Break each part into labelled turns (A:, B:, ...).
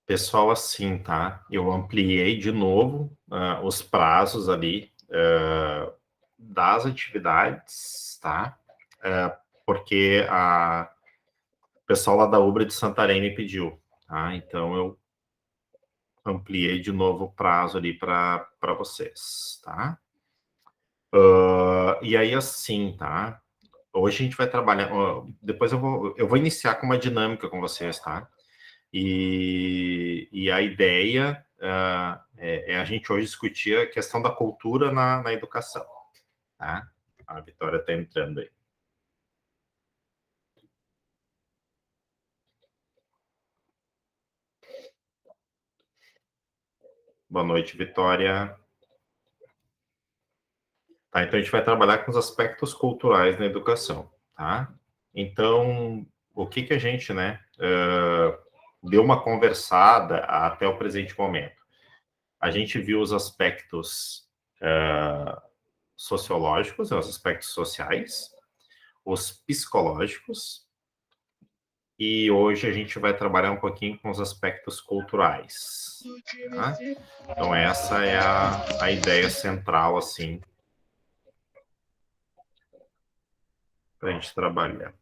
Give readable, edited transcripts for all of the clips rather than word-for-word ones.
A: Pessoal, assim, tá? Eu ampliei de novo os prazos ali das atividades, tá? Porque o pessoal lá da Ubra de Santarém me pediu, tá? Então eu ampliei de novo o prazo ali para vocês, tá? E aí, assim, tá? Hoje a gente vai trabalhar. Depois eu vou iniciar com uma dinâmica com vocês, tá? E a ideia é a gente hoje discutir a questão da cultura na educação, tá? A Vitória está entrando aí. Boa noite, Vitória. Tá, então a gente vai trabalhar com os aspectos culturais na educação, tá? Então, o que a gente, né, deu uma conversada até o presente momento? A gente viu os aspectos sociológicos, os aspectos sociais, os psicológicos, e hoje a gente vai trabalhar um pouquinho com os aspectos culturais, tá? Então essa é a ideia central, assim, para a gente trabalhar.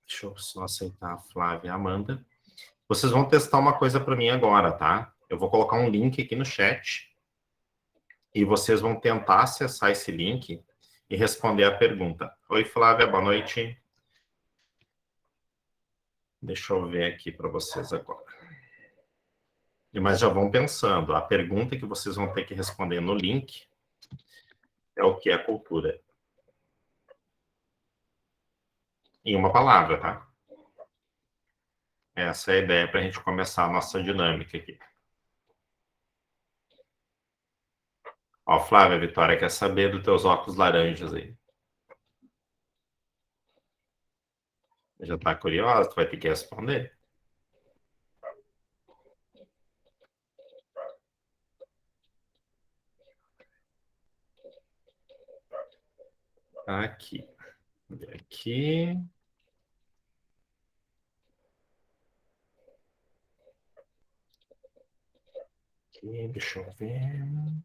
A: Deixa eu só aceitar a Flávia e a Amanda. Vocês vão testar uma coisa para mim agora, tá? Eu vou colocar um link aqui no chat e vocês vão tentar acessar esse link e responder a pergunta. Oi, Flávia, boa noite. Deixa eu ver aqui para vocês agora. Mas já vão pensando. A pergunta que vocês vão ter que responder no link é o que é cultura. Em uma palavra, tá? Essa é a ideia para a gente começar a nossa dinâmica aqui. Ó, Flávia, Vitória, quer saber dos teus óculos laranjas aí? Já tá curiosa? Tu vai ter que responder. Aqui. Aqui. Aqui, deixa eu ver.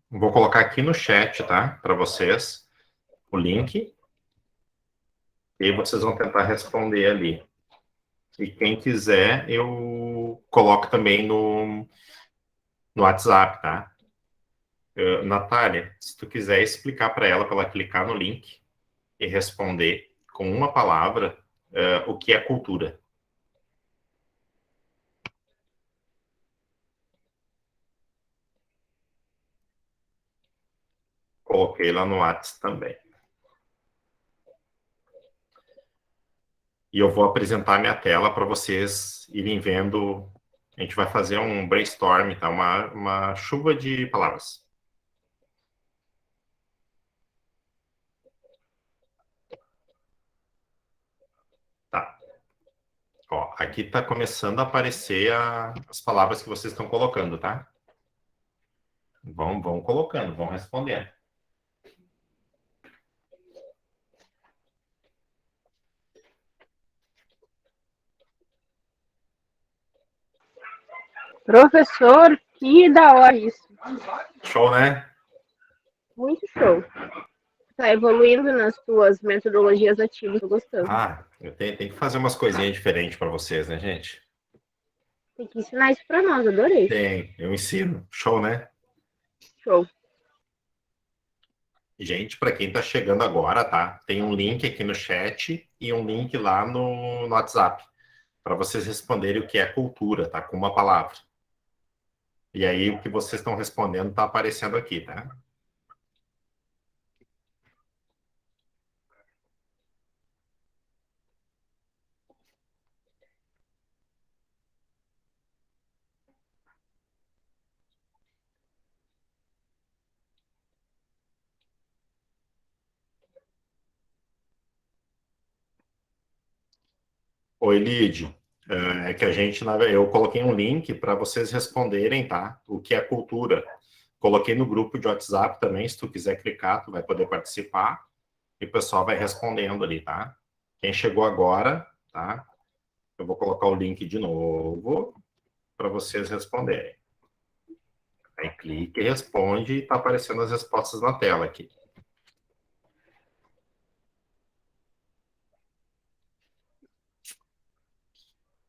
A: Vou colocar aqui no chat, tá? Para vocês o link. E vocês vão tentar responder ali. E quem quiser, eu coloco também no WhatsApp, tá? Natália, se tu quiser explicar para ela clicar no link e responder com uma palavra o que é cultura. Coloquei lá no WhatsApp também. E eu vou apresentar minha tela para vocês irem vendo. A gente vai fazer um brainstorm, tá? Uma chuva de palavras. Tá. Ó, aqui está começando a aparecer as palavras que vocês estão colocando, tá? Vão colocando, vão respondendo.
B: Professor, que da hora isso.
A: Show, né?
B: Muito show. Tá evoluindo nas tuas metodologias ativas, tô gostando.
A: Eu tenho que fazer umas coisinhas diferentes para vocês, né, gente?
B: Tem que ensinar isso pra nós, adorei.
A: Eu ensino. Show, né?
B: Show.
A: Gente, para quem está chegando agora, tá? Tem um link aqui no chat e um link lá no WhatsApp para vocês responderem o que é cultura, tá? Com uma palavra. E aí o que vocês estão respondendo está aparecendo aqui, tá? Oi, Lid. É que eu coloquei um link para vocês responderem, tá? O que é cultura. Coloquei no grupo de WhatsApp também, se tu quiser clicar, tu vai poder participar e o pessoal vai respondendo ali, tá? Quem chegou agora, tá? Eu vou colocar o link de novo para vocês responderem. Aí clica e responde e está aparecendo as respostas na tela aqui.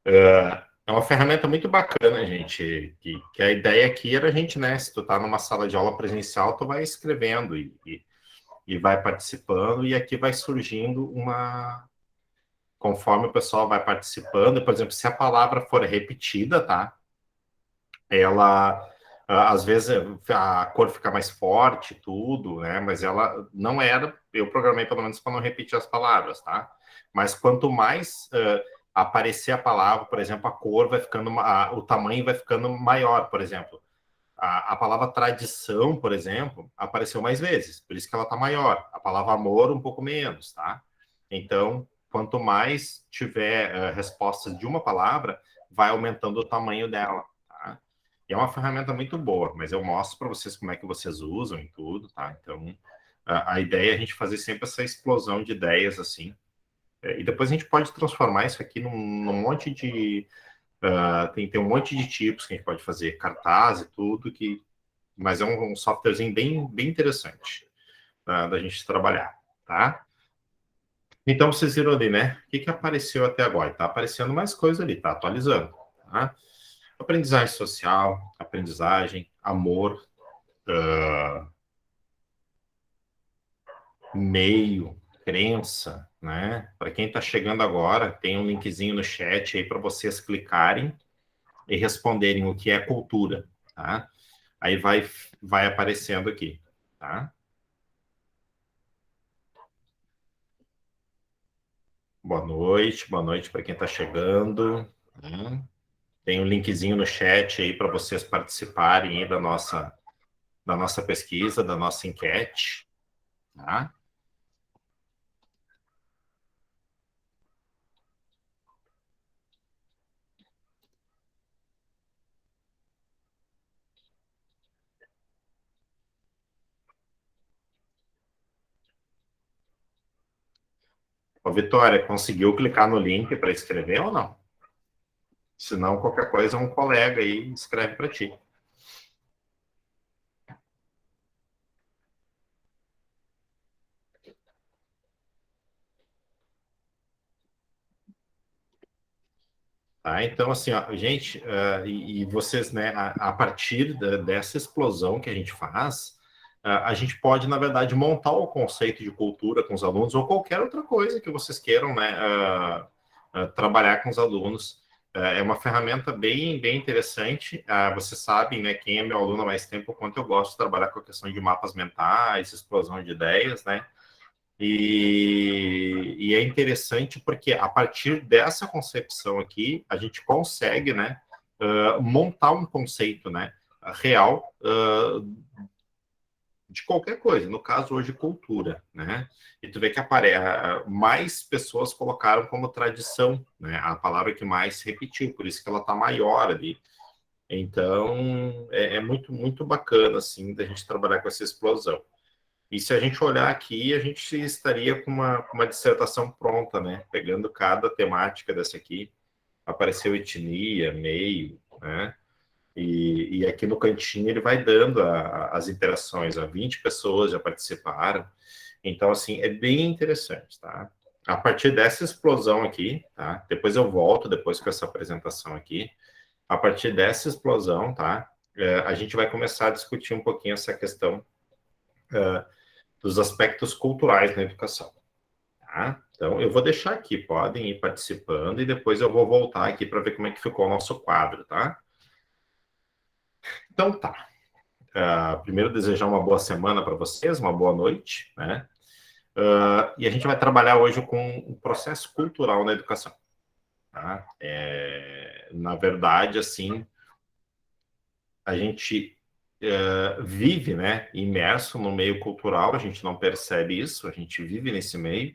A: É uma ferramenta muito bacana, gente, que a ideia aqui era a gente, né, se tu tá numa sala de aula presencial, tu vai escrevendo e vai participando, e aqui vai surgindo conforme o pessoal vai participando, por exemplo, se a palavra for repetida, tá? Ela, às vezes, a cor fica mais forte, tudo, né? Mas ela não era, eu programei pelo menos para não repetir as palavras, tá? Mas quanto mais aparecer a palavra, por exemplo, a cor vai ficando, o tamanho vai ficando maior, por exemplo. A palavra tradição, por exemplo, apareceu mais vezes, por isso que ela está maior. A palavra amor, um pouco menos, tá? Então, quanto mais tiver respostas de uma palavra, vai aumentando o tamanho dela, tá? E é uma ferramenta muito boa, mas eu mostro para vocês como é que vocês usam e tudo, tá? Então, a ideia é a gente fazer sempre essa explosão de ideias, assim. E depois a gente pode transformar isso aqui num monte de... tem um monte de tipos que a gente pode fazer, cartaz e tudo, mas é um softwarezinho bem interessante da gente trabalhar, tá? Então, vocês viram ali, né? O que apareceu até agora? Tá aparecendo mais coisa ali, tá atualizando, tá? Aprendizagem social, aprendizagem, amor, meio, crença, né? Para quem está chegando agora, tem um linkzinho no chat aí para vocês clicarem e responderem o que é cultura, tá? Aí vai aparecendo aqui, tá? Boa noite para quem está chegando, né? Tem um linkzinho no chat aí para vocês participarem aí da nossa pesquisa, da nossa enquete, tá? Ô, Vitória, conseguiu clicar no link para escrever ou não? Se não, qualquer coisa, um colega aí escreve para ti. Tá? Então, assim, ó, gente, e vocês, né, a partir dessa explosão que a gente faz, a gente pode, na verdade, montar o conceito de cultura com os alunos ou qualquer outra coisa que vocês queiram, né, trabalhar com os alunos. É uma ferramenta bem interessante. Vocês sabem, né, quem é meu aluno há mais tempo, o quanto eu gosto de trabalhar com a questão de mapas mentais, explosão de ideias, né? E é interessante porque a partir dessa concepção aqui, a gente consegue, né, montar um conceito, né, real de qualquer coisa, no caso hoje cultura, né? E tu vê que mais pessoas colocaram como tradição, né? A palavra que mais repetiu, por isso que ela está maior ali. Então, é muito bacana, assim, da gente trabalhar com essa explosão. E se a gente olhar aqui, a gente estaria com uma dissertação pronta, né? Pegando cada temática dessa aqui. Apareceu etnia, meio, né? E aqui no cantinho ele vai dando as interações. 20 pessoas já participaram. Então, assim, é bem interessante, tá? A partir dessa explosão aqui, tá? Depois eu volto, depois com essa apresentação aqui. A partir dessa explosão, tá? A gente vai começar a discutir um pouquinho essa questão dos aspectos culturais na educação. Tá? Então, eu vou deixar aqui, podem ir participando, e depois eu vou voltar aqui para ver como é que ficou o nosso quadro, tá? Então, tá. Primeiro, desejar uma boa semana para vocês, uma boa noite, né? E a gente vai trabalhar hoje com o processo cultural na educação. Tá? Na verdade, assim, a gente vive, né, imerso no meio cultural, a gente não percebe isso, a gente vive nesse meio,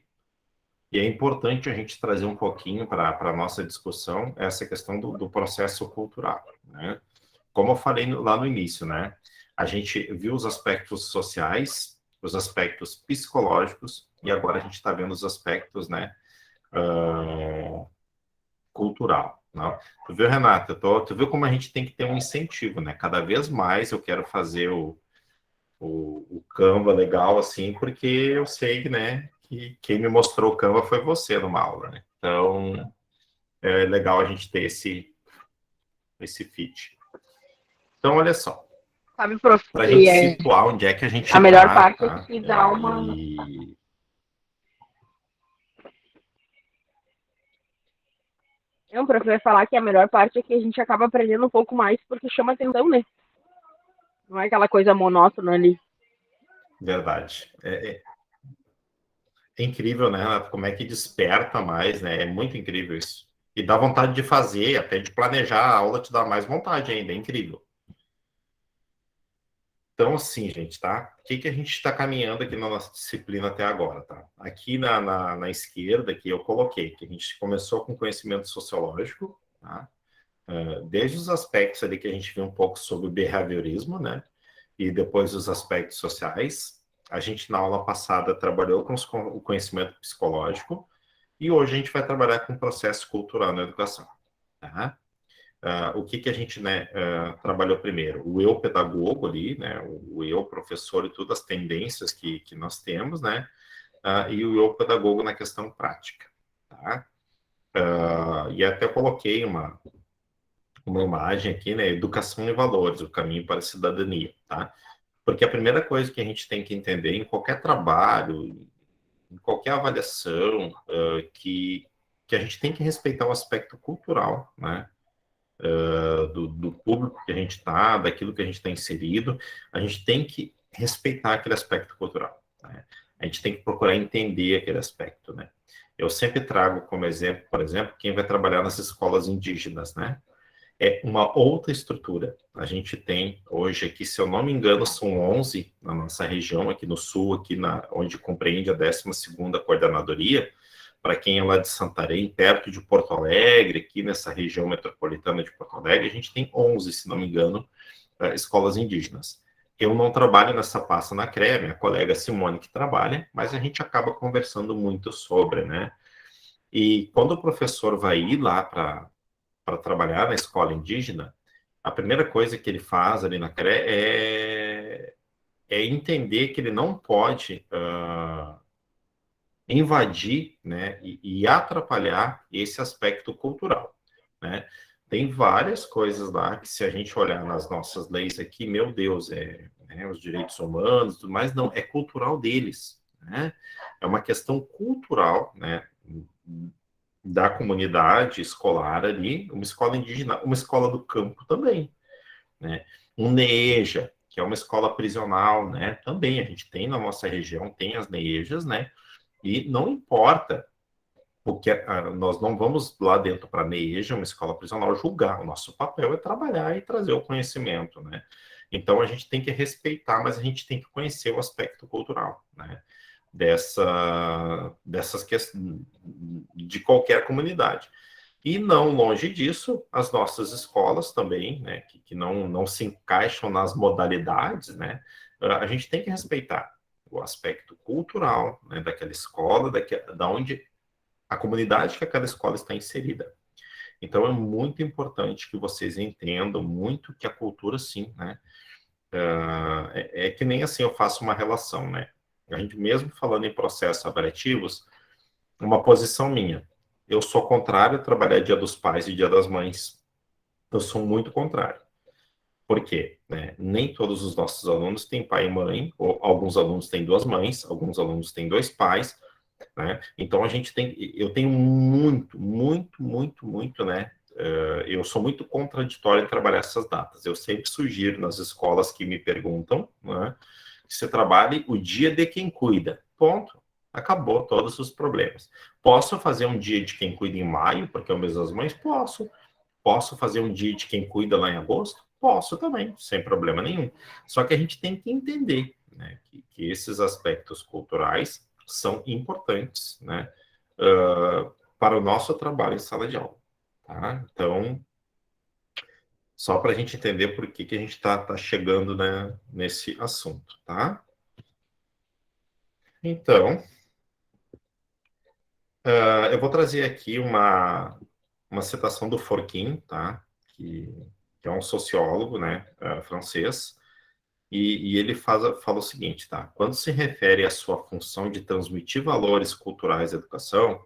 A: e é importante a gente trazer um pouquinho para a nossa discussão essa questão do processo cultural, né? Como eu falei lá no início, né? A gente viu os aspectos sociais, os aspectos psicológicos, e agora a gente está vendo os aspectos, né, cultural. Não? Tu viu, Renata? Tu viu como a gente tem que ter um incentivo, né? Cada vez mais eu quero fazer o Canva legal, assim, porque eu sei, né, que quem me mostrou o Canva foi você numa aula, né? Então, é legal a gente ter esse fit. Então, olha só,
B: Sabe, prof,
A: para a gente
B: que
A: situar onde é que a gente
B: a melhor
A: está,
B: parte é
A: tá?
B: que dá uma. Não, prof, vai falar que a melhor parte é que a gente acaba aprendendo um pouco mais porque chama atenção, né? Não é aquela coisa monótona ali.
A: Verdade. É incrível, né? Como é que desperta mais, né? É muito incrível isso. E dá vontade de fazer, até de planejar a aula te dá mais vontade ainda, é incrível. Então, assim, gente, tá? O que que a gente está caminhando aqui na nossa disciplina até agora, tá? Aqui na esquerda, que eu coloquei, que a gente começou com conhecimento sociológico, tá? Desde os aspectos ali que a gente viu um pouco sobre o behaviorismo, né? E depois os aspectos sociais. A gente, na aula passada, trabalhou com o conhecimento psicológico e hoje a gente vai trabalhar com o processo cultural na educação, tá? O que a gente, né, trabalhou primeiro? O eu pedagogo ali, né, o eu professor e todas as tendências que nós temos, né, e o eu pedagogo na questão prática, tá? E até coloquei uma imagem aqui, né, educação e valores, o caminho para a cidadania, tá? Porque a primeira coisa que a gente tem que entender em qualquer trabalho, em qualquer avaliação, que a gente tem que respeitar o aspecto cultural, né? Do público que a gente está, daquilo que a gente está inserido, a gente tem que respeitar aquele aspecto cultural, né? A gente tem que procurar entender aquele aspecto, né? Eu sempre trago como exemplo, por exemplo, quem vai trabalhar nas escolas indígenas, né? É uma outra estrutura. A gente tem hoje aqui, se eu não me engano, são 11 na nossa região, aqui no sul, onde compreende a 12ª Coordenadoria, para quem é lá de Santarém, perto de Porto Alegre, aqui nessa região metropolitana de Porto Alegre, a gente tem 11, se não me engano, escolas indígenas. Eu não trabalho nessa pasta na CREA, minha colega Simone que trabalha, mas a gente acaba conversando muito sobre, né? E quando o professor vai ir lá para trabalhar na escola indígena, a primeira coisa que ele faz ali na CREA é entender que ele não pode invadir, né, e atrapalhar esse aspecto cultural, né? Tem várias coisas lá que, se a gente olhar nas nossas leis aqui, meu Deus, né, os direitos humanos, tudo mais, não, é cultural deles, né? É uma questão cultural, né, da comunidade escolar ali, uma escola indígena, uma escola do campo também, né? Um NEEJA, que é uma escola prisional, né? Também a gente tem na nossa região, tem as NEEJAs, né? E não importa, porque nós não vamos lá dentro para a NEEJA, uma escola prisional, julgar. O nosso papel é trabalhar e trazer o conhecimento, né? Então a gente tem que respeitar, mas a gente tem que conhecer o aspecto cultural, né? Dessas questões de qualquer comunidade. E não longe disso, as nossas escolas também, né, que não se encaixam nas modalidades, né, a gente tem que respeitar o aspecto cultural, né, daquela escola, da onde a comunidade que aquela escola está inserida. Então é muito importante que vocês entendam muito que a cultura, sim, né, é que nem assim eu faço uma relação, né, a gente mesmo falando em processos avaliativos, uma posição minha. Eu sou contrário a trabalhar Dia dos Pais e Dia das Mães. Eu sou muito contrário. Por quê? Né? Nem todos os nossos alunos têm pai e mãe, ou alguns alunos têm duas mães, alguns alunos têm dois pais, né? Então eu tenho muito, né? Eu sou muito contraditório em trabalhar essas datas. Eu sempre sugiro nas escolas que me perguntam, né, que você trabalhe o dia de quem cuida. Ponto. Acabou todos os problemas. Posso fazer um dia de quem cuida em maio, porque é o mês das mães? Posso. Posso fazer um dia de quem cuida lá em agosto? Posso também, sem problema nenhum. Só que a gente tem que entender, né, que esses aspectos culturais são importantes, né, para o nosso trabalho em sala de aula. Tá? Então, só para a gente entender por que a gente está chegando, né, nesse assunto. Tá? Então, eu vou trazer aqui uma uma citação do Forquin, tá? Que é um sociólogo, né, francês, e ele fala o seguinte, tá? Quando se refere à sua função de transmitir valores culturais à educação,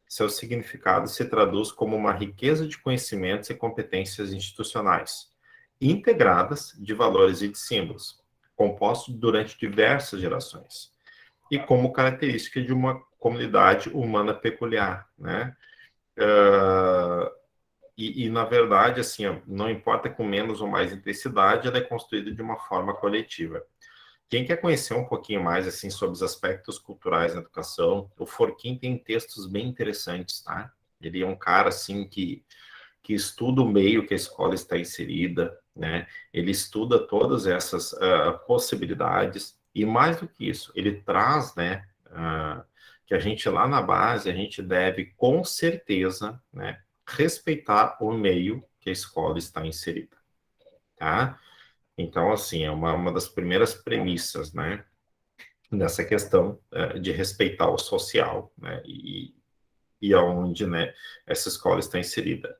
A: seu significado se traduz como uma riqueza de conhecimentos e competências institucionais, integradas de valores e de símbolos, compostos durante diversas gerações, e como característica de uma comunidade humana peculiar, né? Na verdade, assim, ó, não importa com menos ou mais intensidade, ela é construída de uma forma coletiva. Quem quer conhecer um pouquinho mais assim sobre os aspectos culturais na educação, o Forquim tem textos bem interessantes, tá? Ele é um cara assim que estuda o meio que a escola está inserida, né? Ele estuda todas essas possibilidades e mais do que isso, ele traz, né, que a gente lá na base a gente deve com certeza, né, respeitar o meio que a escola está inserida, tá? Então, assim, é uma das primeiras premissas, né, nessa questão de respeitar o social, né, e aonde, né, essa escola está inserida.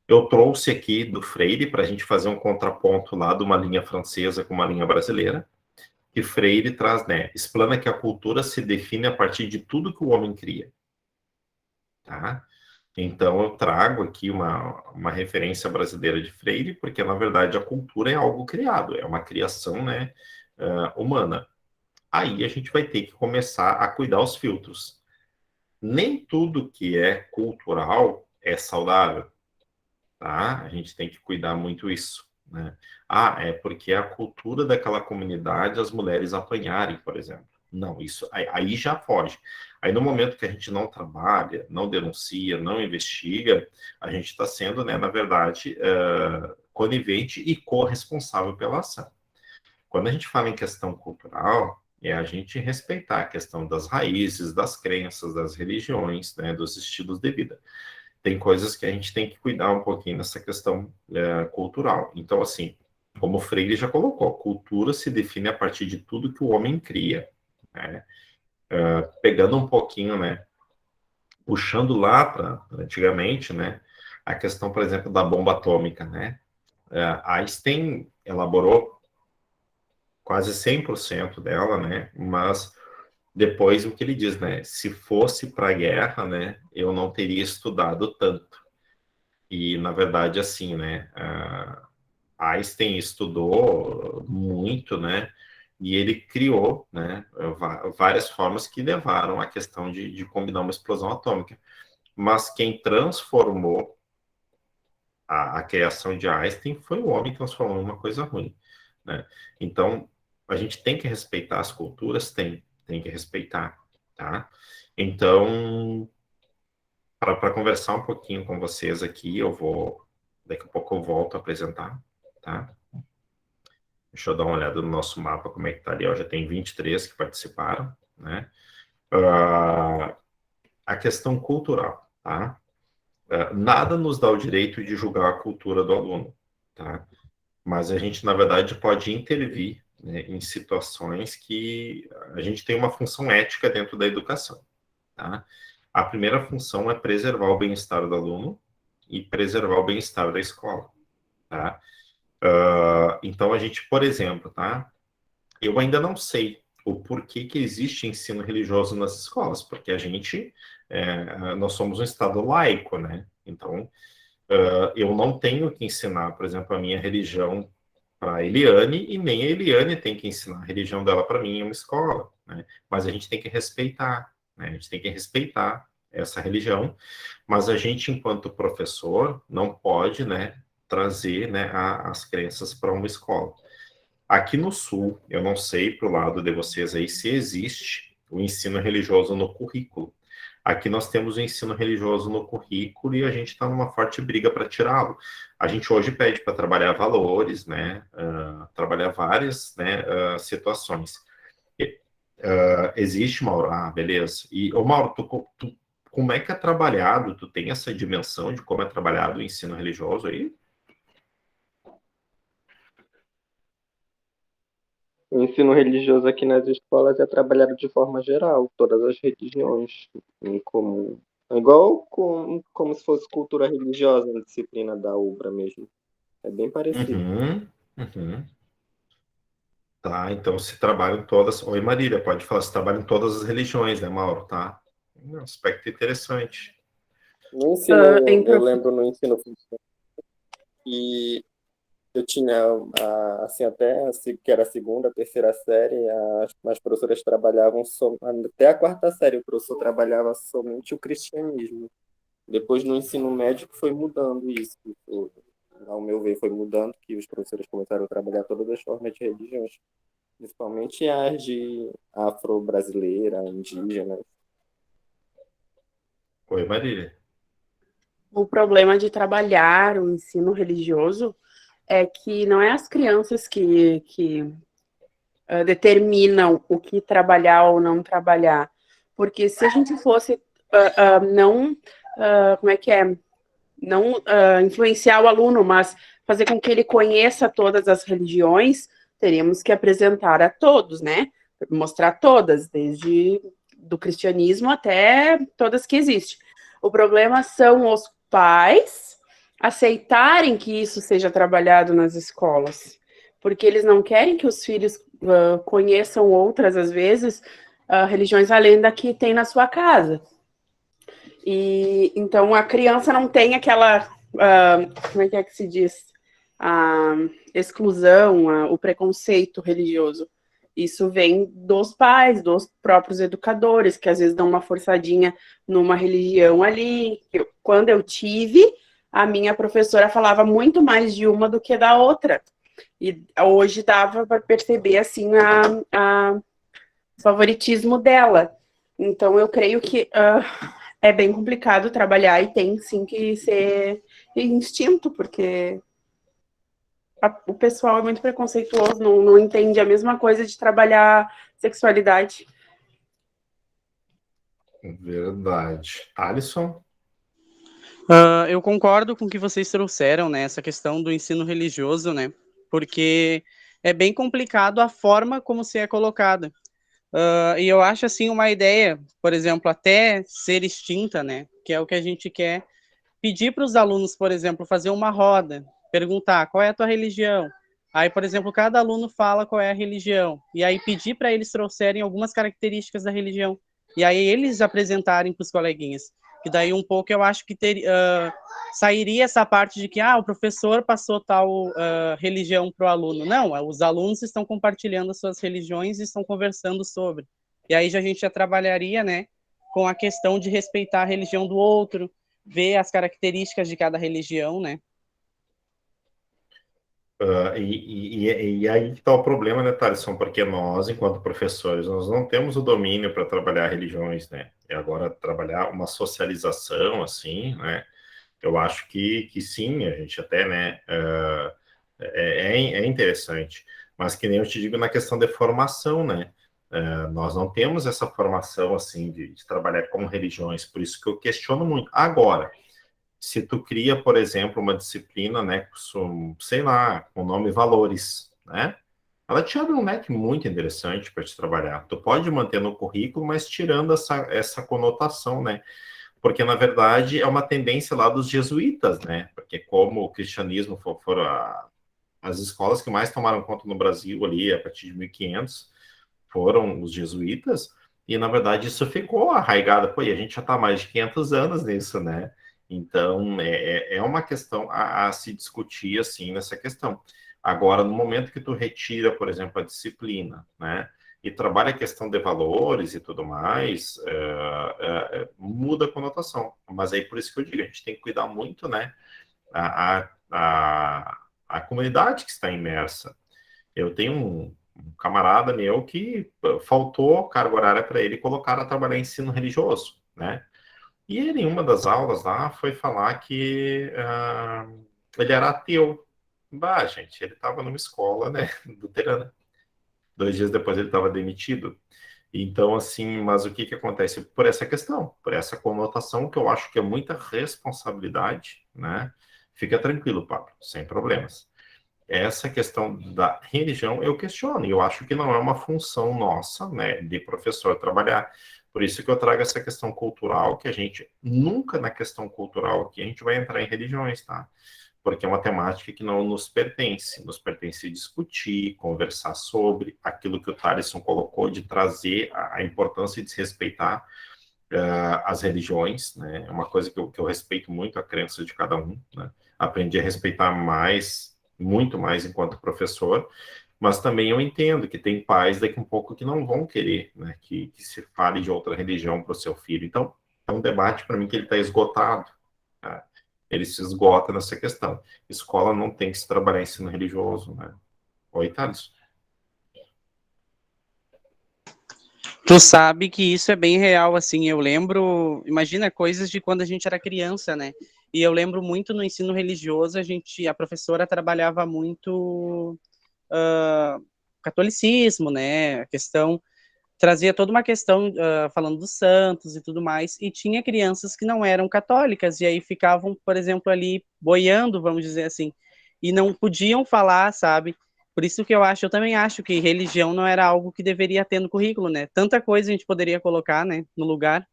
A: Eu trouxe aqui do Freire para a gente fazer um contraponto lá de uma linha francesa com uma linha brasileira, que Freire traz, né, explana que a cultura se define a partir de tudo que o homem cria, tá? Então eu trago aqui uma referência brasileira de Freire, porque na verdade a cultura é algo criado, é uma criação, né, humana. Aí a gente vai ter que começar a cuidar os filtros. Nem tudo que é cultural é saudável, tá? A gente tem que cuidar muito isso, né? Ah, é porque é a cultura daquela comunidade as mulheres apanharem, por exemplo. Não, isso aí já foge. Aí no momento que a gente não trabalha, não denuncia, não investiga, a gente está sendo, né, na verdade, conivente e corresponsável pela ação. Quando a gente fala em questão cultural, é a gente respeitar a questão das raízes, das crenças, das religiões, né, dos estilos de vida. Tem coisas que a gente tem que cuidar um pouquinho nessa questão cultural. Então, assim, como o Freire já colocou, cultura se define a partir de tudo que o homem cria, né? Pegando um pouquinho, né, puxando lá para antigamente, né, a questão, por exemplo, da bomba atômica, né? Einstein elaborou quase 100% dela, né? Mas depois o que ele diz, né? Se fosse para a guerra, né, eu não teria estudado tanto. E na verdade, assim, né? Einstein estudou muito, né? E ele criou, né? Várias formas que levaram à questão de combinar uma explosão atômica. Mas quem transformou a criação de Einstein foi o homem que transformou em uma coisa ruim, né? Então, a gente tem que respeitar as culturas, tem que respeitar, tá? Então, para conversar um pouquinho com vocês aqui, daqui a pouco eu volto a apresentar, tá? Deixa eu dar uma olhada no nosso mapa, como é que tá ali, ó, já tem 23 que participaram, né? Uh, a questão cultural, tá? Nada nos dá o direito de julgar a cultura do aluno, tá? Mas a gente, na verdade, pode intervir, né, em situações que a gente tem uma função ética dentro da educação, tá? A primeira função é preservar o bem-estar do aluno e preservar o bem-estar da escola, tá? Então, a gente, por exemplo, tá? Eu ainda não sei o porquê que existe ensino religioso nas escolas, porque nós somos um estado laico, né? Então, eu não tenho que ensinar, por exemplo, a minha religião para a Eliane, e nem a Eliane tem que ensinar a religião dela para mim em uma escola, né? Mas a gente tem que respeitar, né? A gente tem que respeitar essa religião, mas a gente, enquanto professor, não pode, né, trazer, né, as crenças para uma escola. Aqui no Sul, eu não sei para o lado de vocês aí se existe o ensino religioso no currículo. Aqui nós temos o ensino religioso no currículo e a gente está numa forte briga para tirá-lo. A gente hoje pede para trabalhar valores, né? Trabalhar várias, né, situações. Existe, Mauro? Ah, beleza. E, ô, Mauro, como é que é trabalhado? Tu tem essa dimensão de como é trabalhado o ensino religioso aí?
C: O ensino religioso aqui nas escolas é trabalhado de forma geral, todas as religiões em comum. É igual como se fosse cultura religiosa na disciplina da UBRA mesmo. É bem parecido.
A: Uhum, uhum. Tá, então se trabalham todas. Oi, Marília, pode falar, se trabalham todas as religiões, né, Mauro? Tá. Um aspecto interessante.
C: No
B: Em
C: ensino, eu
B: prof...
C: lembro no ensino que eu tinha, assim, que era a segunda, terceira série, as professoras trabalhavam até a quarta série, o professor trabalhava somente o cristianismo. Depois, no ensino médio, foi mudando isso. Ao meu ver, foi mudando, que os professores começaram a trabalhar todas as formas de religiões, principalmente as de afro-brasileira, indígena.
A: Oi, Marília.
D: O problema de trabalhar o ensino religioso é que não é as crianças que determinam o que trabalhar ou não trabalhar. Porque se a gente fosse não, como é que é? Não influenciar o aluno, mas fazer com que ele conheça todas as religiões, teríamos que apresentar a todos, né? Mostrar todas, desde do cristianismo até todas que existem. O problema são os pais aceitarem que isso seja trabalhado nas escolas, porque eles não querem que os filhos conheçam outras, às vezes, religiões além da que tem na sua casa. E então a criança não tem aquela, como é que se diz? A exclusão, o preconceito religioso. Isso vem dos pais, dos próprios educadores, que às vezes dão uma forçadinha numa religião ali. Quando eu tive, a minha professora falava muito mais de uma do que da outra. E hoje dava para perceber assim a favoritismo dela. Então eu creio que é bem complicado trabalhar e tem sim que ser instinto, porque o pessoal é muito preconceituoso, não entende a mesma coisa de trabalhar sexualidade.
A: Verdade. Alisson?
E: Eu concordo com o que vocês trouxeram, né? Essa questão do ensino religioso, né? Porque é bem complicado a forma como se é colocada. E eu acho, assim, uma ideia, por exemplo, até ser extinta, né? Que é o que a gente quer pedir para os alunos, por exemplo, fazer uma roda, perguntar qual é a tua religião. Aí, por exemplo, cada aluno fala qual é a religião. E aí pedir para eles trouxerem algumas características da religião. E aí eles apresentarem para os coleguinhas. E daí um pouco eu acho que sairia essa parte de que o professor passou tal religião para o aluno. Não, os alunos estão compartilhando as suas religiões e estão conversando sobre. E aí a gente já trabalharia, né, com a questão de respeitar a religião do outro, ver as características de cada religião, né?
A: E aí que está o problema, né, Thaleson? Porque nós, enquanto professores, nós não temos o domínio para trabalhar religiões, né? E agora trabalhar uma socialização, assim, né? Eu acho que sim, a gente até, né, é interessante. Mas que nem eu te digo na questão de formação, né? Nós não temos essa formação, assim, de trabalhar com religiões, por isso que eu questiono muito. Agora, se tu cria, por exemplo, uma disciplina, né, sei lá, com o nome valores, né? Ela te abre um leque muito interessante para te trabalhar. Tu pode manter no currículo, mas tirando essa conotação, né? Porque, na verdade, é uma tendência lá dos jesuítas, né? Porque como o cristianismo foram as escolas que mais tomaram conta no Brasil ali, a partir de 1500, foram os jesuítas, e, na verdade, isso ficou arraigado. Pô, e a gente já está há mais de 500 anos nisso, né? Então, é uma questão a se discutir, assim, nessa questão. Agora, no momento que tu retira, por exemplo, a disciplina, né, e trabalha a questão de valores e tudo mais, muda a conotação. Mas aí, por isso que eu digo, a gente tem que cuidar muito, né, a comunidade que está imersa. Eu tenho um camarada meu que faltou carga horária para ele colocar a trabalhar em ensino religioso, né? E ele, em uma das aulas lá, foi falar que ele era ateu. Bah, gente, ele estava numa escola, né, luterana. 2 dias depois ele estava demitido. Então, assim, mas o que que acontece? Por essa questão, por essa conotação que eu acho que é muita responsabilidade, né? Fica tranquilo, Pablo, sem problemas. Essa questão da religião eu questiono, e eu acho que não é uma função nossa, né, de professor trabalhar. Por isso que eu trago essa questão cultural, que a gente, nunca na questão cultural aqui, a gente vai entrar em religiões, tá? Porque é uma temática que não nos pertence discutir, conversar sobre aquilo que o Thaleson colocou, de trazer a importância de se respeitar as religiões, né? É uma coisa que eu respeito muito a crença de cada um, né? Aprendi a respeitar muito mais enquanto professor, mas também eu entendo que tem pais daqui um pouco que não vão querer, né, que se fale de outra religião para o seu filho. Então, é um debate para mim que ele está esgotado. Tá? Ele se esgota nessa questão. Escola não tem que se trabalhar ensino religioso, né? Oi, Thales.
E: Tu sabe que isso é bem real, assim, eu lembro, imagina coisas de quando a gente era criança, né? E eu lembro muito no ensino religioso, a professora trabalhava muito catolicismo, né? A questão, trazia toda uma questão falando dos santos e tudo mais, e tinha crianças que não eram católicas, e aí ficavam, por exemplo, ali boiando, vamos dizer assim, e não podiam falar, sabe? Por isso que eu também acho que religião não era algo que deveria ter no currículo, né? Tanta coisa a gente poderia colocar, né, no lugar.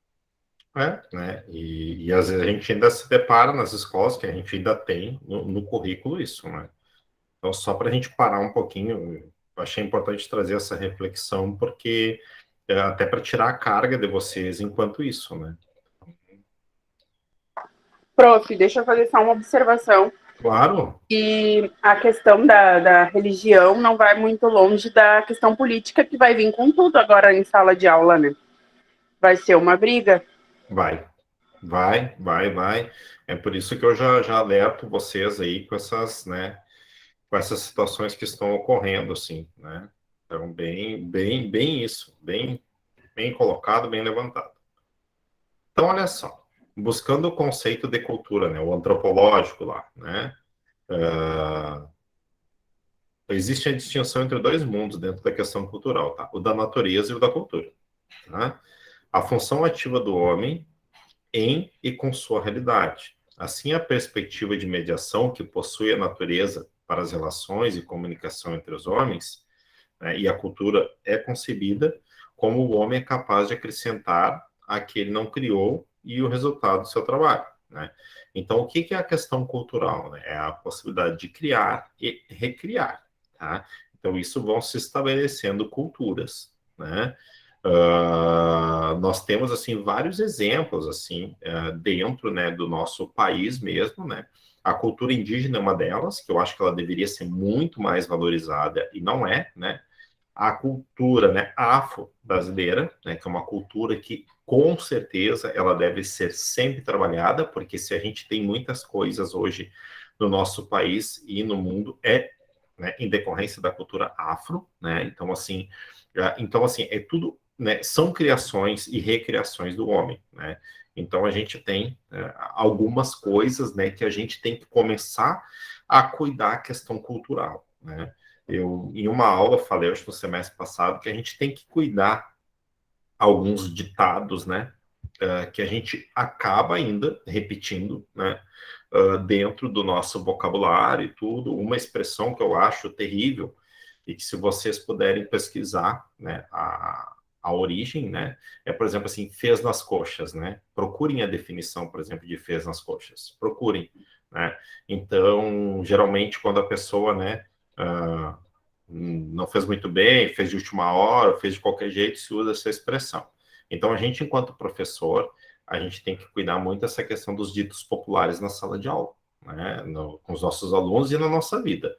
A: Né? E às vezes a gente ainda se depara nas escolas que a gente ainda tem no currículo isso, né? Então, só para a gente parar um pouquinho, eu achei importante trazer essa reflexão, porque até para tirar a carga de vocês enquanto isso, né?
D: Prof, deixa eu fazer só uma observação.
A: Claro.
D: E a questão da religião não vai muito longe da questão política, que vai vir com tudo agora em sala de aula, né? Vai ser uma briga.
A: Vai. É por isso que eu já alerto vocês aí com essas, né, com essas situações que estão ocorrendo, assim, né? Então, bem isso, bem colocado, bem levantado. Então, olha só, buscando o conceito de cultura, né, o antropológico lá, né? Existe a distinção entre dois mundos dentro da questão cultural, tá? O da natureza e o da cultura, tá? A função ativa do homem em e com sua realidade. Assim, a perspectiva de mediação que possui a natureza para as relações e comunicação entre os homens, né, e a cultura é concebida como o homem é capaz de acrescentar a que ele não criou e o resultado do seu trabalho. Né? Então, o que é a questão cultural? Né? É a possibilidade de criar e recriar. Tá? Então, isso vão se estabelecendo culturas. Né? Nós temos assim vários exemplos assim dentro, né, do nosso país mesmo, né? A cultura indígena é uma delas, que eu acho que ela deveria ser muito mais valorizada e não é, né? A cultura, né, afro-brasileira, né, que é uma cultura que com certeza ela deve ser sempre trabalhada, porque se a gente tem muitas coisas hoje no nosso país e no mundo né, em decorrência da cultura afro, né? Então assim é tudo, né, são criações e recriações do homem, né? Então a gente tem algumas coisas, né, que a gente tem que começar a cuidar a questão cultural, né? Eu, em uma aula, falei, acho que no semestre passado, que a gente tem que cuidar alguns ditados, né, que a gente acaba ainda repetindo, né, dentro do nosso vocabulário e tudo. Uma expressão que eu acho terrível e que se vocês puderem pesquisar, né, a origem, né, é, por exemplo, assim, fez nas coxas, né? Procurem a definição, por exemplo, de fez nas coxas. Procurem, né? Então, geralmente, quando a pessoa, né, não fez muito bem, fez de última hora, fez de qualquer jeito, se usa essa expressão. Então, a gente, enquanto professor, a gente tem que cuidar muito dessa questão dos ditos populares na sala de aula, né, com os nossos alunos e na nossa vida.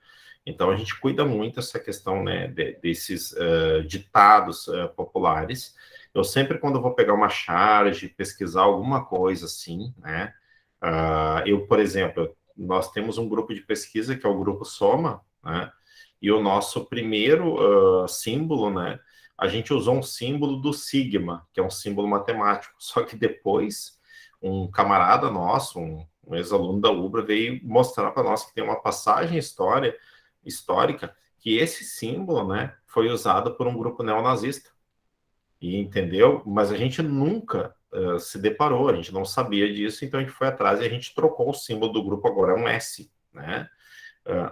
A: Então, a gente cuida muito dessa questão, né, desses ditados populares. Eu sempre, quando vou pegar uma charge, pesquisar alguma coisa assim, né, eu, por exemplo, nós temos um grupo de pesquisa que é o Grupo Soma, né, e o nosso primeiro símbolo, né, a gente usou um símbolo do sigma, que é um símbolo matemático. Só que depois, um camarada nosso, um ex-aluno da UBRA, veio mostrar para nós que tem uma passagem histórica que esse símbolo, né, foi usado por um grupo neonazista. E entendeu? Mas a gente nunca se deparou, a gente não sabia disso, então a gente foi atrás e a gente trocou o símbolo do grupo, agora é um S, né?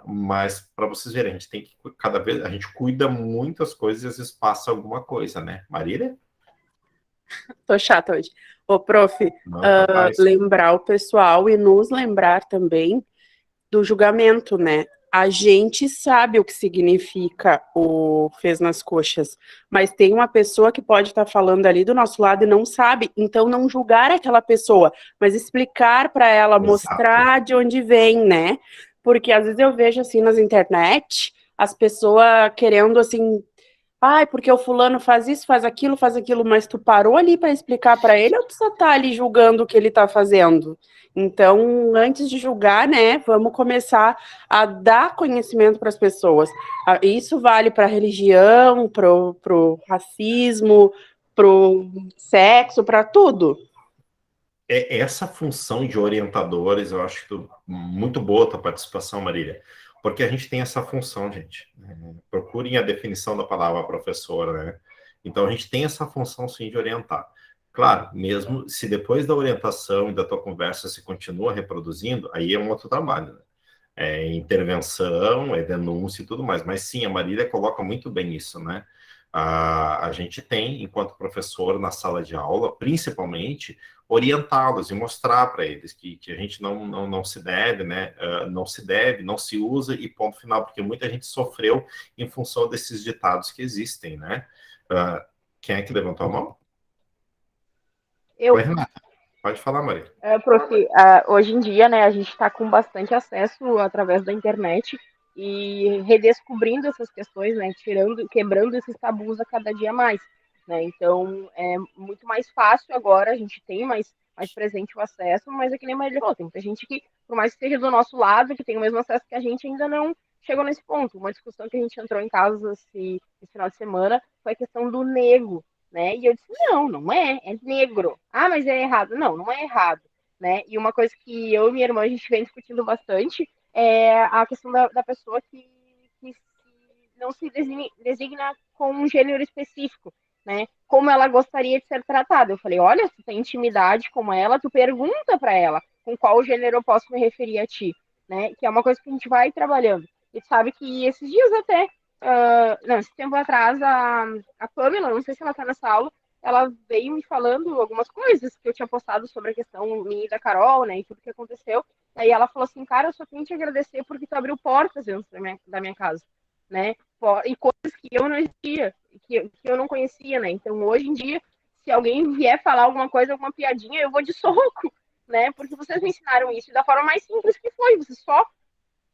A: Mas para vocês verem, a gente tem que a gente cuida muitas coisas e às vezes passa alguma coisa, né? Marília?
D: Tô chata hoje. Ô, prof,
A: Não, capaz.
D: lembrar o pessoal e nos lembrar também do julgamento, né? A gente sabe o que significa o fez nas coxas, mas tem uma pessoa que pode estar falando ali do nosso lado e não sabe, então não julgar aquela pessoa, mas explicar para ela,
A: Exato.
D: mostrar de onde vem, né? Porque às vezes eu vejo assim nas internet, as pessoas querendo assim, ai, porque o fulano faz isso, faz aquilo, mas tu parou ali para explicar para ele ou tu só tá ali julgando o que ele tá fazendo? Então, antes de julgar, né, vamos começar a dar conhecimento para as pessoas. Isso vale para a religião, pro racismo, pro sexo, para tudo.
A: Essa função de orientadores, eu acho muito boa a tua participação, Marília, porque a gente tem essa função, gente. Procurem a definição da palavra professora, né? Então, a gente tem essa função, sim, de orientar. Claro, mesmo se depois da orientação e da tua conversa se continua reproduzindo, aí é um outro trabalho, né? É intervenção, é denúncia e tudo mais. Mas sim, a Marília coloca muito bem isso, né? A gente tem, enquanto professor na sala de aula, principalmente, orientá-los e mostrar para eles que a gente não se deve, né? Não se deve, não se usa e ponto final, porque muita gente sofreu em função desses ditados que existem, né? Quem é que levantou a mão?
B: Eu,
A: Oi, Renata. Pode falar, Marília.
B: prof, hoje em dia, né, a gente está com bastante acesso através da internet e redescobrindo essas questões, né, quebrando esses tabus a cada dia mais, né, então é muito mais fácil agora, a gente tem mais presente o acesso, mas é que nem a Maria falou, tem muita gente que, por mais que esteja do nosso lado, que tem o mesmo acesso que a gente, ainda não chegou nesse ponto. Uma discussão que a gente entrou em casa esse final de semana foi a questão do nego, né? E eu disse, não é negro. Ah, mas é errado. Não é errado, né? E uma coisa que eu e minha irmã, a gente vem discutindo bastante é a questão da pessoa que não se designa com um gênero específico, né? Como ela gostaria de ser tratada. Eu falei, olha, se tem intimidade com ela, tu pergunta para ela com qual gênero eu posso me referir a ti, né? Que é uma coisa que a gente vai trabalhando. E sabe que esses dias até não, esse tempo atrás, a Pamela, não sei se ela tá nessa aula, ela veio me falando algumas coisas que eu tinha postado sobre a questão minha e da Carol, né, e tudo que aconteceu. Aí ela falou assim, cara, eu só tenho que te agradecer porque tu abriu portas dentro da minha casa, né, e coisas que eu não existia, que eu não conhecia, né, então hoje em dia, se alguém vier falar alguma coisa, alguma piadinha, eu vou de soco, né, porque vocês me ensinaram isso da forma mais simples que foi, vocês só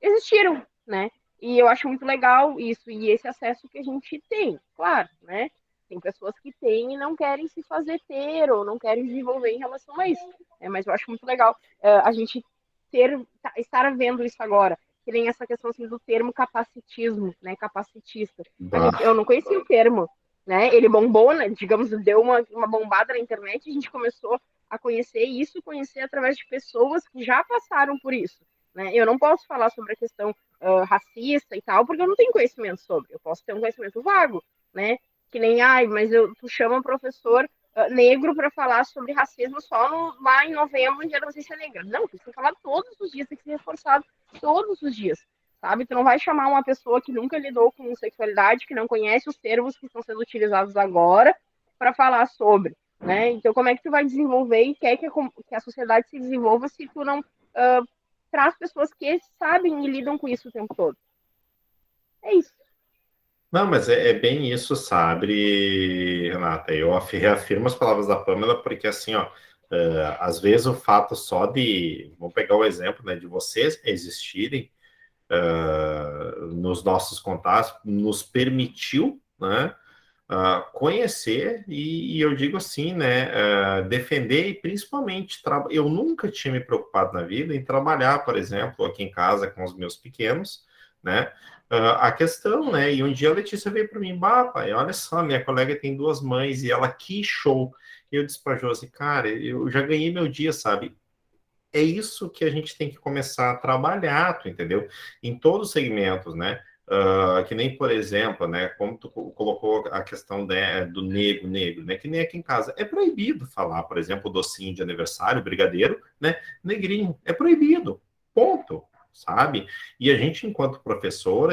B: existiram, né? E eu acho muito legal isso e esse acesso que a gente tem, claro, né? Tem pessoas que têm e não querem se fazer ter ou não querem desenvolver em relação a isso. Mas eu acho muito legal a gente estar vendo isso agora. Que nem essa questão assim, do termo capacitismo, né? Capacitista. Eu não conhecia o termo, né? Ele bombou, né? Digamos, deu uma bombada na internet e a gente começou a conhecer isso, conhecer através de pessoas que já passaram por isso. Né? Eu não posso falar sobre a questão racista e tal, porque eu não tenho conhecimento sobre. Eu posso ter um conhecimento vago, né? Que nem, mas tu chama um professor negro para falar sobre racismo só lá em novembro, em Dia da Consciência Negra. Não, tem que ser falado todos os dias, tem que ser reforçado todos os dias, sabe? Tu não vai chamar uma pessoa que nunca lidou com sexualidade, que não conhece os termos que estão sendo utilizados agora para falar sobre, né? Então, como é que tu vai desenvolver e quer que a sociedade se desenvolva se tu não traz pessoas que sabem e lidam com isso o tempo todo? É isso.
A: Não, mas é bem isso, sabe, Renata? Eu reafirmo as palavras da Pamela, porque assim, ó, às vezes o fato só de, vou pegar o exemplo, né, de vocês existirem nos nossos contatos, nos permitiu, né, conhecer e eu digo assim, né, defender e principalmente, eu nunca tinha me preocupado na vida em trabalhar, por exemplo, aqui em casa com os meus pequenos, né, a questão, né, e um dia a Letícia veio para mim, pai, olha só, minha colega tem 2 mães e ela, que show, e eu disse para a Josi, cara, eu já ganhei meu dia, sabe, é isso que a gente tem que começar a trabalhar, tu entendeu? Em todos os segmentos, né? Que nem, por exemplo, né? Como tu colocou a questão do negro, né? Que nem aqui em casa. É proibido falar, por exemplo, docinho de aniversário, brigadeiro, né? Negrinho. É proibido. Ponto. sabe? E a gente, enquanto professor,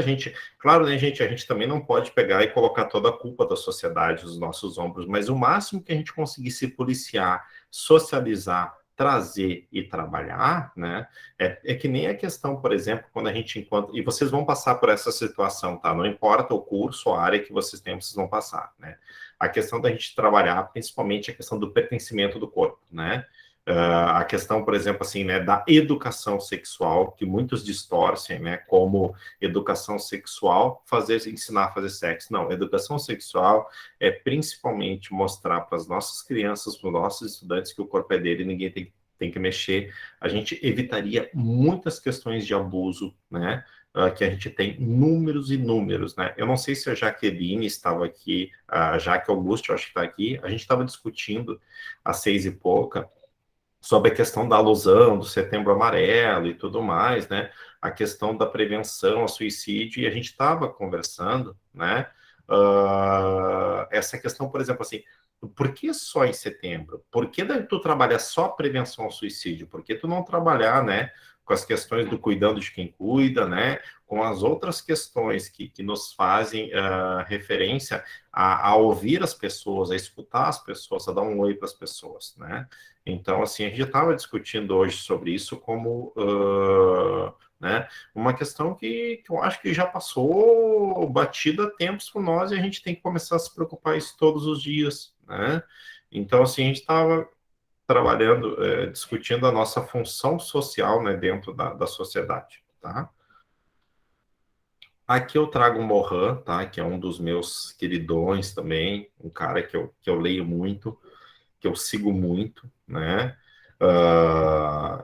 A: claro, né, gente, a gente também não pode pegar e colocar toda a culpa da sociedade nos nossos ombros, mas o máximo que a gente conseguir se policiar, socializar, trazer e trabalhar, né? É que nem a questão, por exemplo, quando a gente encontra... E vocês vão passar por essa situação, tá? Não importa o curso ou a área que vocês têm, vocês vão passar, né? A questão da gente trabalhar, principalmente a questão do pertencimento do corpo, né? A questão, por exemplo, assim, né, da educação sexual, que muitos distorcem, né, como educação sexual, ensinar a fazer sexo. Não, educação sexual é principalmente mostrar para as nossas crianças, para os nossos estudantes, que o corpo é dele e ninguém tem que mexer. A gente evitaria muitas questões de abuso, né, que a gente tem números e números, né? Eu não sei se a Jaqueline estava aqui, a Jaque Augusto, eu acho que está aqui, a gente estava discutindo às 6h pouca, sobre a questão da alusão, do Setembro Amarelo e tudo mais, né? A questão da prevenção ao suicídio, e a gente estava conversando, né? Essa questão, por exemplo, assim, por que só em setembro? Por que tu trabalhar só prevenção ao suicídio? Por que tu não trabalhar, né, com as questões do cuidando de quem cuida, né, com as outras questões que nos fazem referência a ouvir as pessoas, a escutar as pessoas, a dar um oi para as pessoas, né? Então, assim, a gente estava discutindo hoje sobre isso como, né, uma questão que eu acho que já passou batida há tempos por nós e a gente tem que começar a se preocupar isso todos os dias, né? Então, assim, a gente estava trabalhando, discutindo a nossa função social, né, dentro da sociedade, tá? Aqui eu trago o Mohan, tá? Que é um dos meus queridões também, um cara que eu leio muito, que eu sigo muito, né?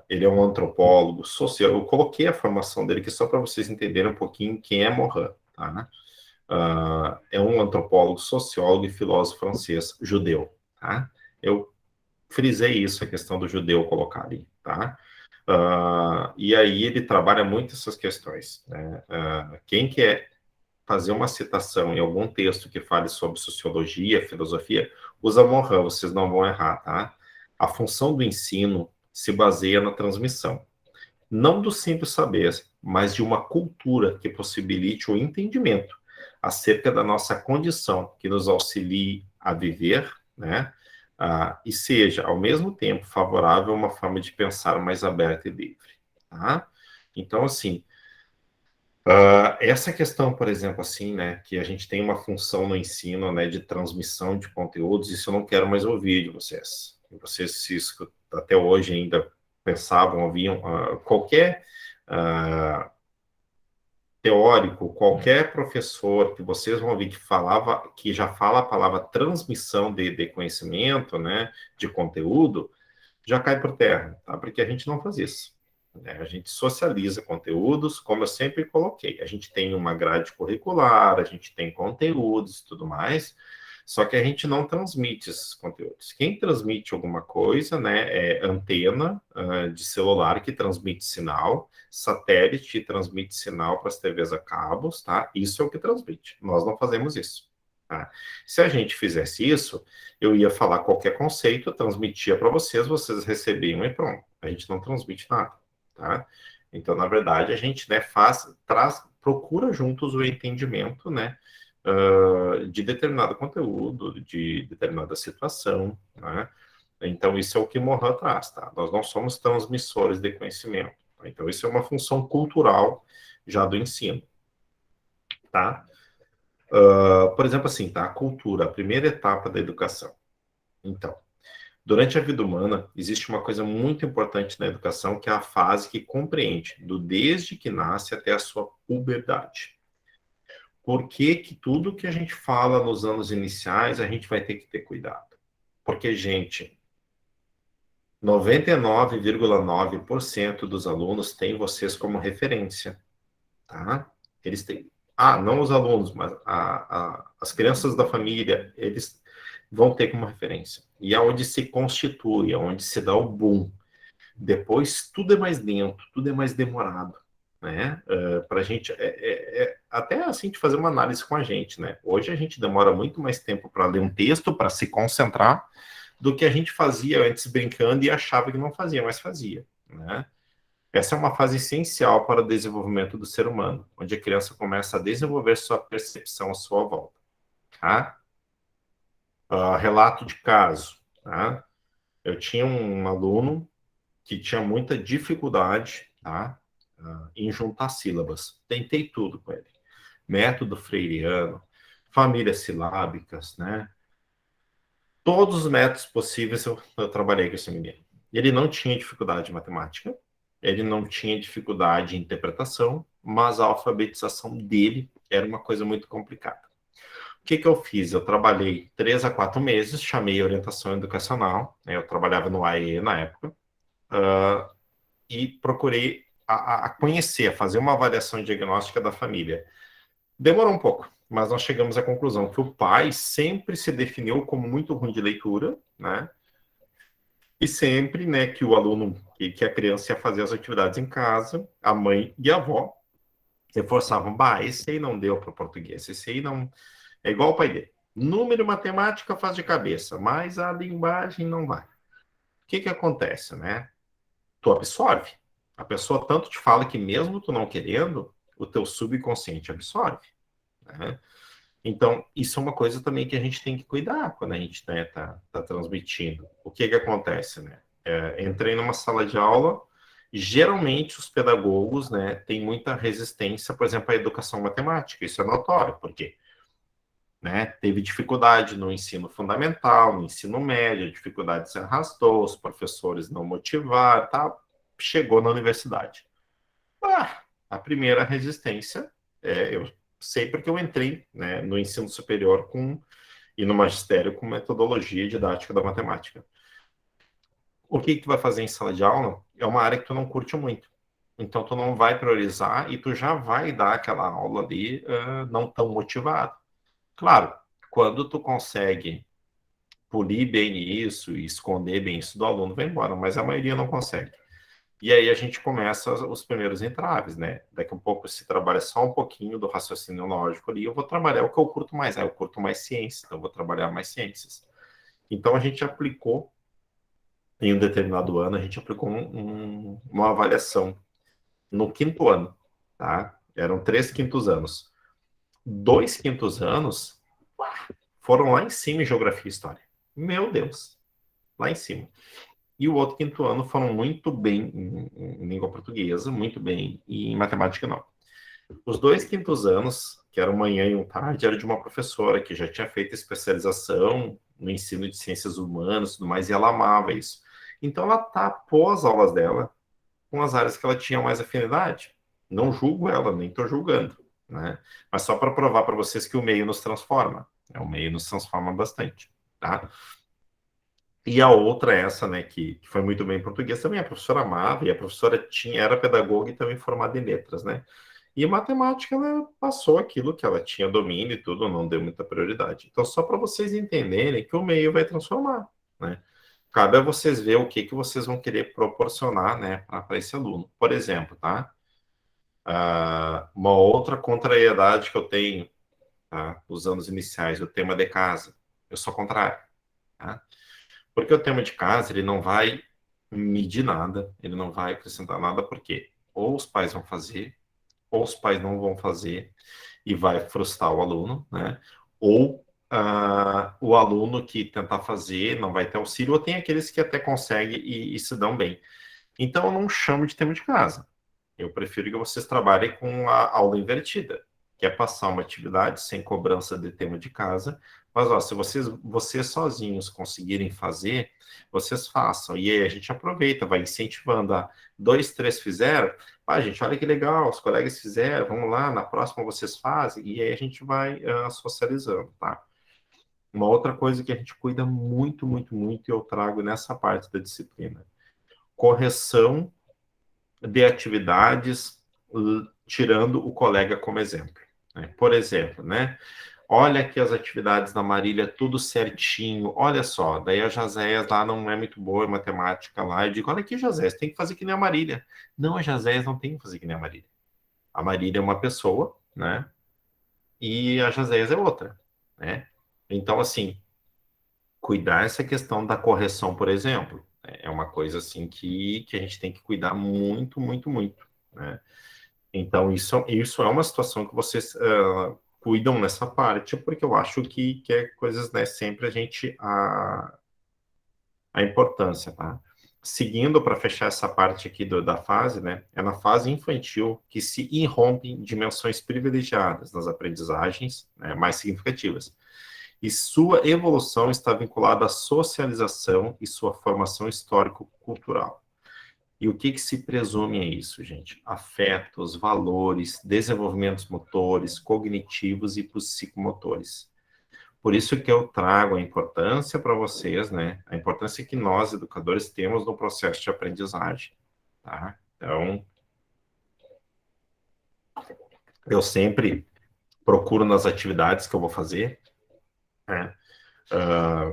A: Ele é um antropólogo social. Eu coloquei a formação dele aqui só para vocês entenderem um pouquinho quem é Mohan, tá? É um antropólogo, sociólogo e filósofo francês judeu, tá? Eu frisei isso, a questão do judeu colocar ali, tá? E aí ele trabalha muito essas questões, né? Quem quer fazer uma citação em algum texto que fale sobre sociologia, filosofia, usa Morin, vocês não vão errar, tá? A função do ensino se baseia na transmissão, não do simples saber, mas de uma cultura que possibilite o entendimento acerca da nossa condição, que nos auxilie a viver, né? E seja, ao mesmo tempo, favorável a uma forma de pensar mais aberta e livre, tá? Então, assim, essa questão, por exemplo, assim, né, que a gente tem uma função no ensino, né, de transmissão de conteúdos, isso eu não quero mais ouvir de vocês. Vocês, se até hoje ainda pensavam, ouviam, qualquer teórico, qualquer professor que vocês vão ouvir que já fala a palavra transmissão de conhecimento, né, de conteúdo, já cai por terra, tá? Porque a gente não faz isso, né? A gente socializa conteúdos, como eu sempre coloquei. A gente tem uma grade curricular, a gente tem conteúdos e tudo mais, só que a gente não transmite esses conteúdos. Quem transmite alguma coisa, né, é antena de celular que transmite sinal, satélite que transmite sinal para as TVs a cabos, tá? Isso é o que transmite. Nós não fazemos isso. Tá? Se a gente fizesse isso, eu ia falar qualquer conceito, eu transmitia para vocês, vocês recebiam e pronto. A gente não transmite nada, tá? Então, na verdade, a gente, né, procura juntos o entendimento, né, de determinado conteúdo, de determinada situação, né? Então, isso é o que Morin traz, tá? Nós não somos transmissores de conhecimento. Tá? Então, isso é uma função cultural já do ensino, tá? Por exemplo, assim, tá? A cultura, a primeira etapa da educação. Então, durante a vida humana, existe uma coisa muito importante na educação, que é a fase que compreende do desde que nasce até a sua puberdade. Por que que tudo que a gente fala nos anos iniciais, a gente vai ter que ter cuidado? Porque, gente, 99,9% dos alunos têm vocês como referência, tá? Eles têm... não os alunos, mas as crianças da família, eles vão ter como referência. E é onde se constitui, é onde se dá o boom. Depois, tudo é mais lento, tudo é mais demorado, né? Para a gente, até assim, de fazer uma análise com a gente, né? Hoje a gente demora muito mais tempo para ler um texto, para se concentrar, do que a gente fazia antes brincando e achava que não fazia, mas fazia, né? Essa é uma fase essencial para o desenvolvimento do ser humano, onde a criança começa a desenvolver sua percepção à sua volta. Tá? Relato de caso. Tá? Eu tinha um aluno que tinha muita dificuldade, tá? Em juntar sílabas. Tentei tudo com ele. Método freiriano, famílias silábicas, né? Todos os métodos possíveis eu trabalhei com esse menino. Ele não tinha dificuldade em matemática, ele não tinha dificuldade em interpretação, mas a alfabetização dele era uma coisa muito complicada. O que eu fiz? Eu trabalhei 3 a 4 meses, chamei orientação educacional, né? Eu trabalhava no AE na época, e procurei a conhecer, a fazer uma avaliação diagnóstica da família. Demorou um pouco, mas nós chegamos à conclusão que o pai sempre se definiu como muito ruim de leitura, né? E sempre, né, que o aluno, que a criança ia fazer as atividades em casa, a mãe e a avó reforçavam, esse aí não deu para o português, esse aí não... É igual o pai dele. Número e matemática faz de cabeça, mas a linguagem não vai. O que acontece, né? Tu absorve. A pessoa tanto te fala que mesmo tu não querendo, o teu subconsciente absorve. Né? Então, isso é uma coisa também que a gente tem que cuidar quando a gente, né, tá transmitindo. O que acontece, né? Entrei numa sala de aula, geralmente os pedagogos, né, têm muita resistência, por exemplo, à educação matemática. Isso é notório, porque, né, teve dificuldade no ensino fundamental, no ensino médio, a dificuldade se arrastou, os professores não motivaram, tá? Chegou na universidade. A primeira resistência, eu sei porque eu entrei, né, no ensino superior e no magistério com metodologia didática da matemática. O que tu vai fazer em sala de aula é uma área que tu não curte muito. Então, tu não vai priorizar e tu já vai dar aquela aula ali não tão motivado. Claro, quando tu consegue polir bem isso e esconder bem isso do aluno, vai embora, mas a maioria não consegue. E aí a gente começa os primeiros entraves, né? Daqui a pouco se trabalha só um pouquinho do raciocínio lógico ali, eu vou trabalhar o que eu curto mais, eu curto mais ciência, então eu vou trabalhar mais ciências. Então a gente aplicou, em um determinado ano, a gente aplicou uma avaliação no 5º ano, tá? Eram 3 quintos anos. 2 quintos anos foram lá em cima em geografia e história. Meu Deus, lá em cima. E o outro 5º ano foram muito bem em língua portuguesa, muito bem em matemática não. Os 2 quintos anos, que era manhã e tarde, era de uma professora que já tinha feito especialização no ensino de ciências humanas e tudo mais, e ela amava isso. Então ela tapou as aulas dela com as áreas que ela tinha mais afinidade. Não julgo ela, nem estou julgando, né? Mas só para provar para vocês que o meio nos transforma. O meio nos transforma bastante, tá? E a outra, essa, né, que foi muito bem em português, também a professora amava, e a professora era pedagoga e também formada em letras, né? E matemática, ela passou aquilo que ela tinha domínio e tudo, não deu muita prioridade. Então, só para vocês entenderem que o meio vai transformar, né? Cabe a vocês ver o que vocês vão querer proporcionar, né, para esse aluno. Por exemplo, tá? Uma outra contrariedade que eu tenho, tá? Os anos iniciais, o tema de casa. Eu sou contrário, tá? Porque o tema de casa, ele não vai medir nada, ele não vai acrescentar nada, porque ou os pais vão fazer, ou os pais não vão fazer, e vai frustrar o aluno, né? Ou o aluno que tentar fazer não vai ter auxílio, ou tem aqueles que até conseguem e se dão bem. Então, eu não chamo de tema de casa. Eu prefiro que vocês trabalhem com a aula invertida, que é passar uma atividade sem cobrança de tema de casa, mas ó, se vocês sozinhos conseguirem fazer, vocês façam. E aí a gente aproveita, vai incentivando. 2, 3 fizeram, gente, olha que legal, os colegas fizeram, vamos lá, na próxima vocês fazem, e aí a gente vai socializando, tá? Uma outra coisa que a gente cuida muito, muito, muito, e eu trago nessa parte da disciplina: correção de atividades, tirando o colega como exemplo. Né? Por exemplo, né? Olha aqui as atividades da Marília, tudo certinho, olha só, daí a Jazéias lá não é muito boa em matemática lá, eu digo, olha aqui, Jazéias, tem que fazer que nem a Marília. Não, a Jazéias não tem que fazer que nem a Marília. A Marília é uma pessoa, né? E a Jazéias é outra, né? Então, assim, cuidar essa questão da correção, por exemplo. É uma coisa assim que a gente tem que cuidar muito, muito, muito, né? Então, isso é uma situação que vocês cuidam nessa parte, porque eu acho que é coisas, né, sempre a importância, tá? Seguindo para fechar essa parte aqui da fase, né? É na fase infantil que se irrompem dimensões privilegiadas nas aprendizagens, né, mais significativas. E sua evolução está vinculada à socialização e sua formação histórico-cultural. E o que se presume é isso, gente? Afetos, valores, desenvolvimentos motores, cognitivos e psicomotores. Por isso que eu trago a importância para vocês, né? A importância que nós, educadores, temos no processo de aprendizagem, tá? Então, eu sempre procuro nas atividades que eu vou fazer, né?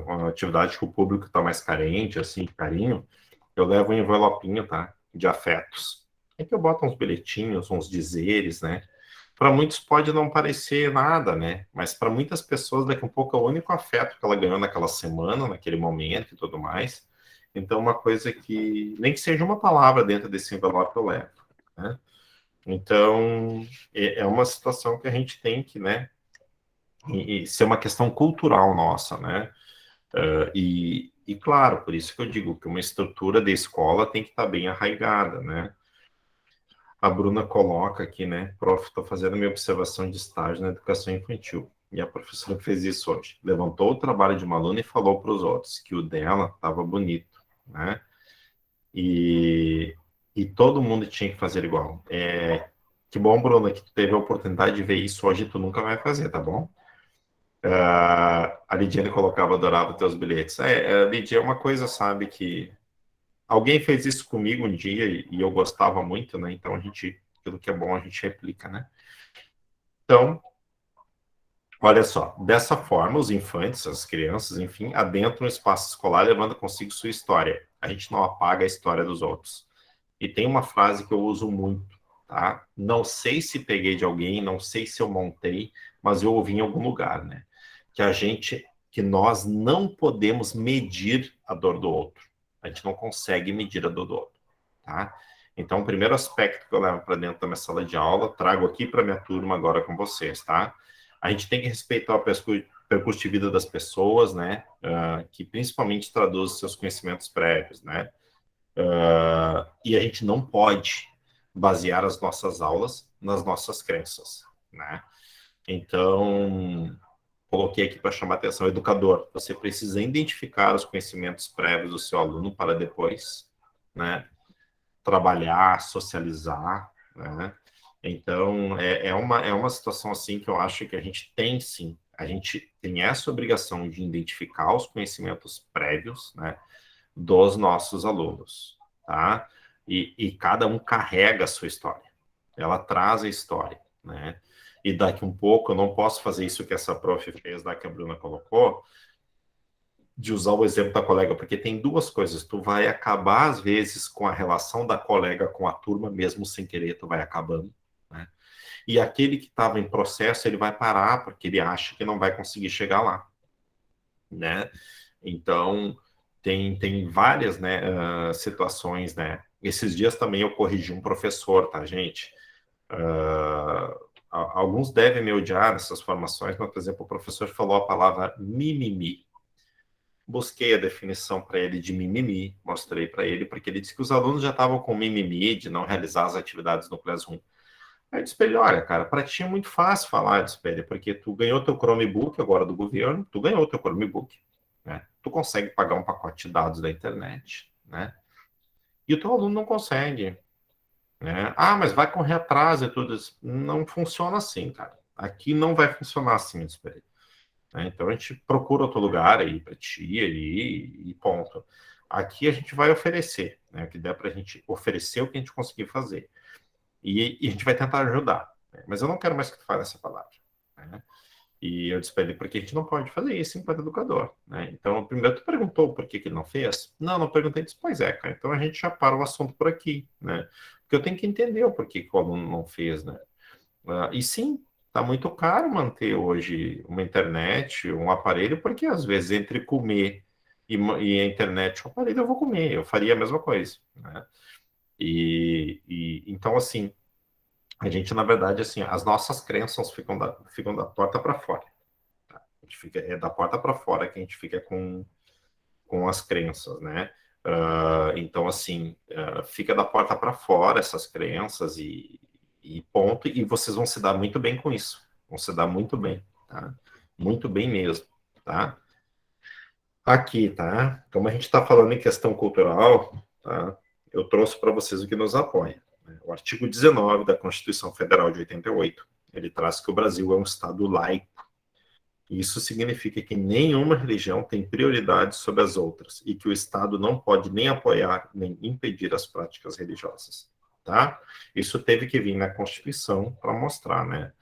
A: Uma atividade que o público está mais carente, assim, de carinho, eu levo um envelopinho, tá? De afetos. É que eu boto uns bilhetinhos, uns dizeres, né? Para muitos pode não parecer nada, né? Mas para muitas pessoas, daqui a um pouco, é o único afeto que ela ganhou naquela semana, naquele momento e tudo mais. Então, uma coisa que, nem que seja uma palavra dentro desse envelope, eu levo, né? Então, é uma situação que a gente tem que, né? E ser uma questão cultural nossa, né? E claro, por isso que eu digo que uma estrutura da escola tem que estar bem arraigada, né? A Bruna coloca aqui, né? Prof, estou fazendo minha observação de estágio na educação infantil. E a professora fez isso hoje. Levantou o trabalho de uma aluna e falou para os outros que o dela estava bonito, né? E todo mundo tinha que fazer igual. Que bom, Bruna, que tu teve a oportunidade de ver isso hoje, tu nunca vai fazer, tá bom? A Lidiane colocava, adorava teus bilhetes. Lidia, é uma coisa, sabe, que alguém fez isso comigo um dia e eu gostava muito, né? Então aquilo que é bom a gente replica, né? Então, olha só, dessa forma, os infantes, as crianças, enfim, adentram o espaço escolar levando consigo sua história. A gente não apaga a história dos outros. E tem uma frase que eu uso muito, tá? Não sei se peguei de alguém, não sei se eu montei, mas eu ouvi em algum lugar, né? Que nós não podemos medir a dor do outro. A gente não consegue medir a dor do outro, tá? Então, o primeiro aspecto que eu levo para dentro da minha sala de aula, trago aqui para minha turma agora com vocês, tá? A gente tem que respeitar o percurso de vida das pessoas, né? Que principalmente traduz seus conhecimentos prévios, né? E a gente não pode basear as nossas aulas nas nossas crenças, né? Então, coloquei aqui para chamar a atenção, educador, você precisa identificar os conhecimentos prévios do seu aluno para depois, né, trabalhar, socializar, né? Então, é uma situação assim que eu acho que a gente tem, sim, a gente tem essa obrigação de identificar os conhecimentos prévios, né, dos nossos alunos, tá? E cada um carrega a sua história, ela traz a história, né? E daqui um pouco, eu não posso fazer isso que essa prof fez, que a Bruna colocou, de usar o exemplo da colega, porque tem duas coisas. Tu vai acabar, às vezes, com a relação da colega com a turma, mesmo sem querer, tu vai acabando, né? E aquele que estava em processo, ele vai parar, porque ele acha que não vai conseguir chegar lá, né? Então, tem várias, né, situações, né? Esses dias também eu corrigi um professor, tá, gente? Alguns devem me odiar nessas formações, mas, por exemplo, o professor falou a palavra mimimi. Busquei a definição para ele de mimimi, mostrei para ele, porque ele disse que os alunos já estavam com mimimi de não realizar as atividades no Classroom. Aí eu disse para ele, olha, cara, para ti é muito fácil falar disso para ele, porque tu ganhou teu Chromebook agora do governo, tu ganhou teu Chromebook, né? Tu consegue pagar um pacote de dados da internet, né? E o teu aluno não consegue, né? Ah, mas vai correr atrás e tudo isso. Não funciona assim, cara. Aqui não vai funcionar assim, espere. Né? Então a gente procura outro lugar aí para ti ali e ponto. Aqui a gente vai oferecer, né? O que der para a gente oferecer o que a gente conseguir fazer. E a gente vai tentar ajudar. Né? Mas eu não quero mais que tu fale essa palavra. Né? E eu disse para ele, porque a gente não pode fazer isso enquanto educador. Né? Então, primeiro tu perguntou por que ele não fez? Não perguntei. Disse, pois é, cara. Então a gente já para o assunto por aqui. Né? Porque eu tenho que entender o porquê que o aluno não fez. Né? E sim, está muito caro manter hoje uma internet, um aparelho, porque às vezes entre comer e a internet o aparelho, eu vou comer, eu faria a mesma coisa, né? Então, assim, a gente, na verdade, assim, as nossas crenças ficam da porta para fora. Tá? A gente é da porta para fora que a gente fica com as crenças, né? Então, assim, fica da porta para fora essas crenças e ponto, e vocês vão se dar muito bem com isso. Vão se dar muito bem, tá? Muito bem mesmo, tá? Aqui, tá? Como a gente está falando em questão cultural, tá? Eu trouxe para vocês o que nos apoia. Né? O artigo 19 da Constituição Federal de 88, ele traz que o Brasil é um Estado laico. Isso significa que nenhuma religião tem prioridade sobre as outras e que o Estado não pode nem apoiar nem impedir as práticas religiosas, tá? Isso teve que vir na Constituição para mostrar, né?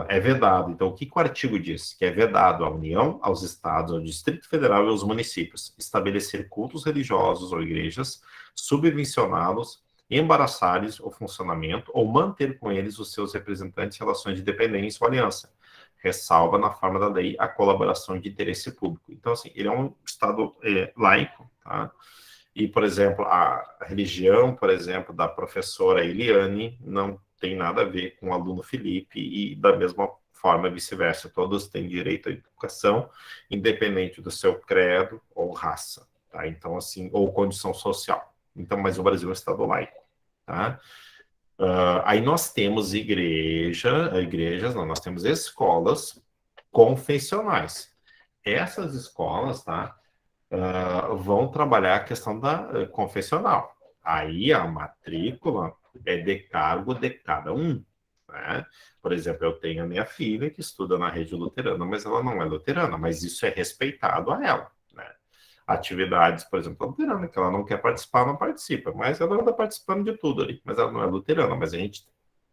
A: É vedado. Então, o que o artigo diz? Que é vedado à União, aos Estados, ao Distrito Federal e aos municípios estabelecer cultos religiosos ou igrejas, subvencioná-los, embaraçar-lhes o funcionamento ou manter com eles os seus representantes em relações de dependência ou aliança. Ressalva na forma da lei a colaboração de interesse público. Então, assim, ele é um Estado laico, tá? E, por exemplo, a religião, por exemplo, da professora Eliane não tem nada a ver com o aluno Felipe e, da mesma forma, vice-versa. Todos têm direito à educação, independente do seu credo ou raça, tá? Então, assim, ou condição social. Então, mas o Brasil é um Estado laico, tá? Aí nós temos igrejas, não, nós temos escolas confessionais. Essas escolas, tá, vão trabalhar a questão da confessional. Aí a matrícula é de cargo de cada um, né? Por exemplo, eu tenho a minha filha que estuda na rede luterana, mas ela não é luterana, mas isso é respeitado a ela, né? Atividades, por exemplo, luterana, que ela não quer participar, não participa, mas ela anda participando de tudo ali, mas ela não é luterana, mas a gente,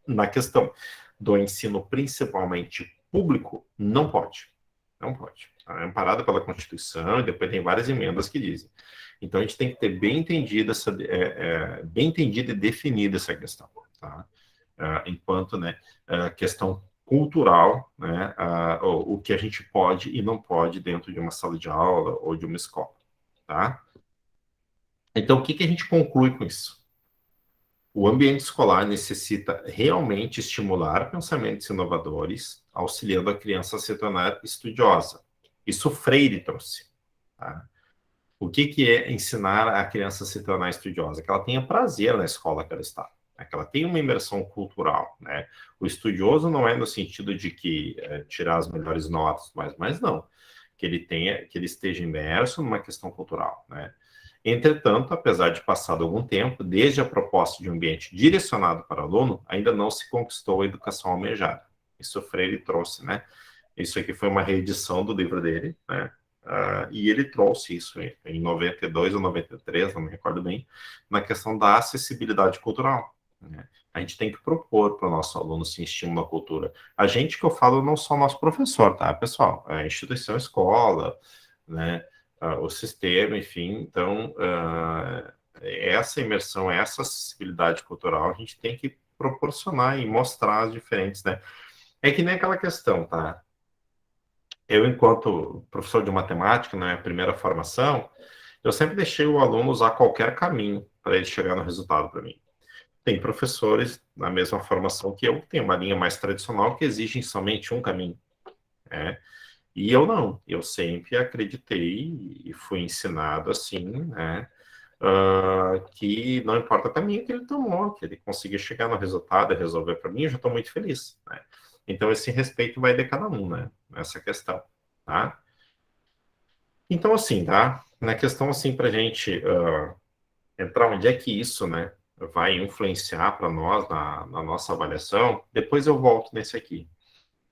A: na questão do ensino principalmente público, não pode. Não pode. É amparada pela Constituição e depois tem várias emendas que dizem. Então, a gente tem que ter bem entendida bem entendida e definida essa questão, tá? Enquanto, né, questão cultural, né, o que a gente pode e não pode dentro de uma sala de aula ou de uma escola, tá? Então, o que a gente conclui com isso? O ambiente escolar necessita realmente estimular pensamentos inovadores, auxiliando a criança a se tornar estudiosa. Isso Freire trouxe. Tá? O que é ensinar a criança a se tornar estudiosa? Que ela tenha prazer na escola que ela está, né? Que ela tenha uma imersão cultural. Né? O estudioso não é no sentido de que tirar as melhores notas, mas não. Que ele esteja imerso numa questão cultural, né? Entretanto, apesar de passado algum tempo, desde a proposta de um ambiente direcionado para o aluno, ainda não se conquistou a educação almejada. Isso Freire trouxe, né? Isso aqui foi uma reedição do livro dele, né? E ele trouxe isso em 92 ou 93, não me recordo bem, na questão da acessibilidade cultural, né? A gente tem que propor para o nosso aluno se estímulo à cultura. A gente que eu falo não só o nosso professor, tá, pessoal? A instituição, escola, né? O sistema, enfim. Então, essa imersão, essa acessibilidade cultural, a gente tem que proporcionar e mostrar as diferentes, né? É que nem aquela questão, tá? Eu, enquanto professor de matemática, na minha primeira formação, eu sempre deixei o aluno usar qualquer caminho para ele chegar no resultado para mim. Tem professores, na mesma formação que eu, tem uma linha mais tradicional que exigem somente um caminho, né? E eu não, eu sempre acreditei e fui ensinado assim, né, que não importa o caminho que ele tomou, que ele consiga chegar no resultado e resolver para mim, eu já estou muito feliz, né? Então, esse respeito vai de cada um, né, nessa questão, tá? Então, assim, tá? Na questão, assim, para a gente entrar onde é que isso, né, vai influenciar para nós na nossa avaliação, depois eu volto nesse aqui.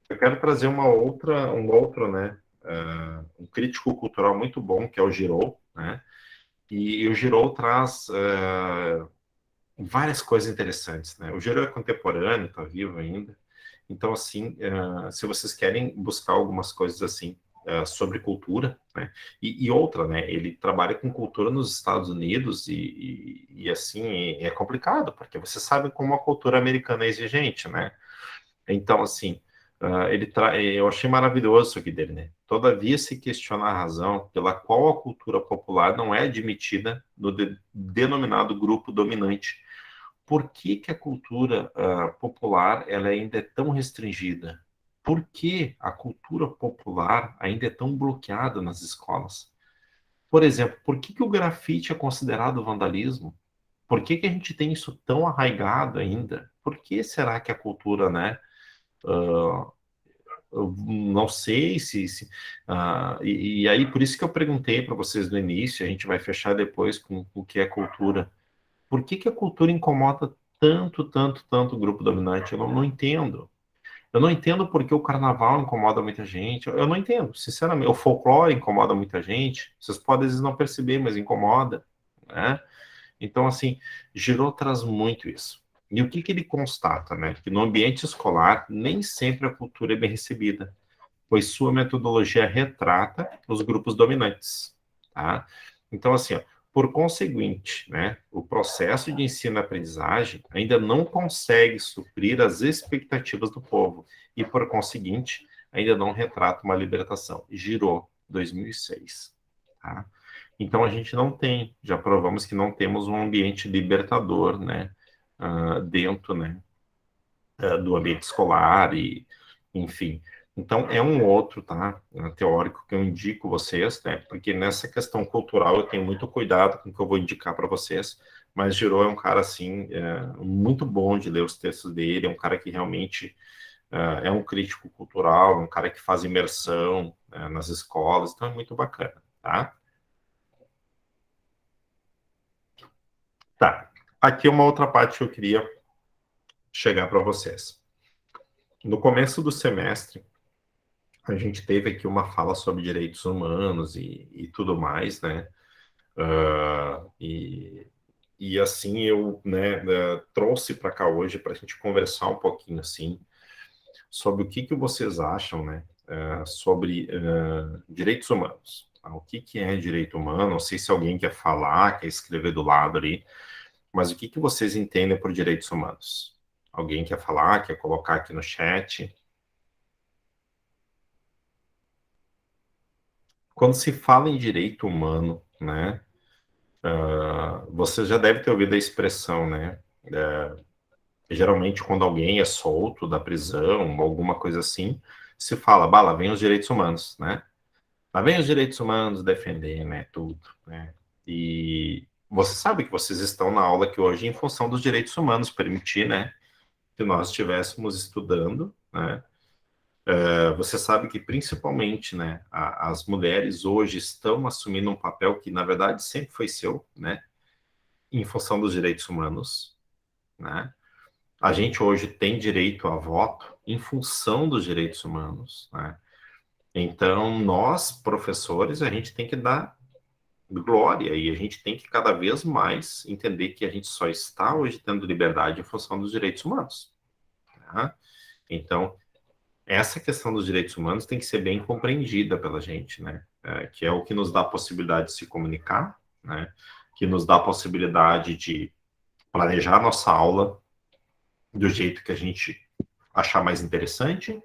A: Eu quero trazer um outro, né, um crítico cultural muito bom, que é o Giraud, né, e o Giraud traz várias coisas interessantes, né, o Giraud é contemporâneo, está vivo ainda, então, assim, se vocês querem buscar algumas coisas, assim, sobre cultura, né, e outra, né, ele trabalha com cultura nos Estados Unidos e assim, é complicado, porque você sabe como a cultura americana é exigente, né, então, assim, eu achei maravilhoso isso aqui dele, né? todavia se questiona a razão pela qual a cultura popular não é admitida no denominado grupo dominante. Por que que a cultura popular ela ainda é tão restringida? Por que a cultura popular ainda é tão bloqueada nas escolas? Por exemplo, por que que o grafite é considerado vandalismo? Por que que a gente tem isso tão arraigado ainda? Por que será que a cultura, né? Eu não sei e aí por isso que eu perguntei para vocês no início, a gente vai fechar depois com o que é cultura. Por que que a cultura incomoda tanto o grupo dominante? Eu não entendo. Eu não entendo porque o carnaval incomoda muita gente. Eu não entendo, sinceramente. O folclore incomoda muita gente. Vocês podem às vezes não perceber, mas incomoda, né? Então, assim, Girot traz muito isso. E o que que ele constata, né? Que no ambiente escolar nem sempre a cultura é bem recebida, pois sua metodologia retrata os grupos dominantes, tá? Então, assim, ó, por conseguinte, né, o processo de ensino-aprendizagem ainda não consegue suprir as expectativas do povo e, por conseguinte, ainda não retrata uma libertação. Girou 2006, tá? Então, a gente não tem, já provamos que não temos um ambiente libertador, né, dentro, né, do ambiente escolar e, enfim. Então, é um outro, tá, teórico que eu indico vocês, né, porque nessa questão cultural eu tenho muito cuidado com o que eu vou indicar para vocês, mas Girot é um cara, assim, muito bom de ler os textos dele, é um cara que realmente é um crítico cultural, é um cara que faz imersão nas escolas, então é muito bacana, tá? Tá, aqui é uma outra parte que eu queria chegar para vocês. No começo do semestre, a gente teve aqui uma fala sobre direitos humanos e tudo mais, né? E assim eu, né, trouxe para cá hoje para a gente conversar um pouquinho assim sobre o que que vocês acham, né, sobre direitos humanos. O que que é direito humano? Não sei se alguém quer falar, quer escrever do lado ali, mas o que que vocês entendem por direitos humanos? Alguém quer falar, quer colocar aqui no chat? Quando se fala em direito humano, né, você já deve ter ouvido a expressão, né, geralmente quando alguém é solto da prisão, alguma coisa assim, se fala, bah, lá vem os direitos humanos, né, lá vem os direitos humanos defender, né, tudo, né, e você sabe que vocês estão na aula aqui hoje em função dos direitos humanos, permitir, né, que nós estivéssemos estudando, né, você sabe que principalmente, né, as mulheres hoje estão assumindo um papel que na verdade sempre foi seu, né, em função dos direitos humanos, né? A gente hoje tem direito a voto em função dos direitos humanos, né? Então, nós, professores, a gente tem que dar glória e a gente tem que cada vez mais entender que a gente só está hoje tendo liberdade em função dos direitos humanos, tá? Então, essa questão dos direitos humanos tem que ser bem compreendida pela gente, né? Que é o que nos dá a possibilidade de se comunicar, né? Que nos dá a possibilidade de planejar a nossa aula do jeito que a gente achar mais interessante,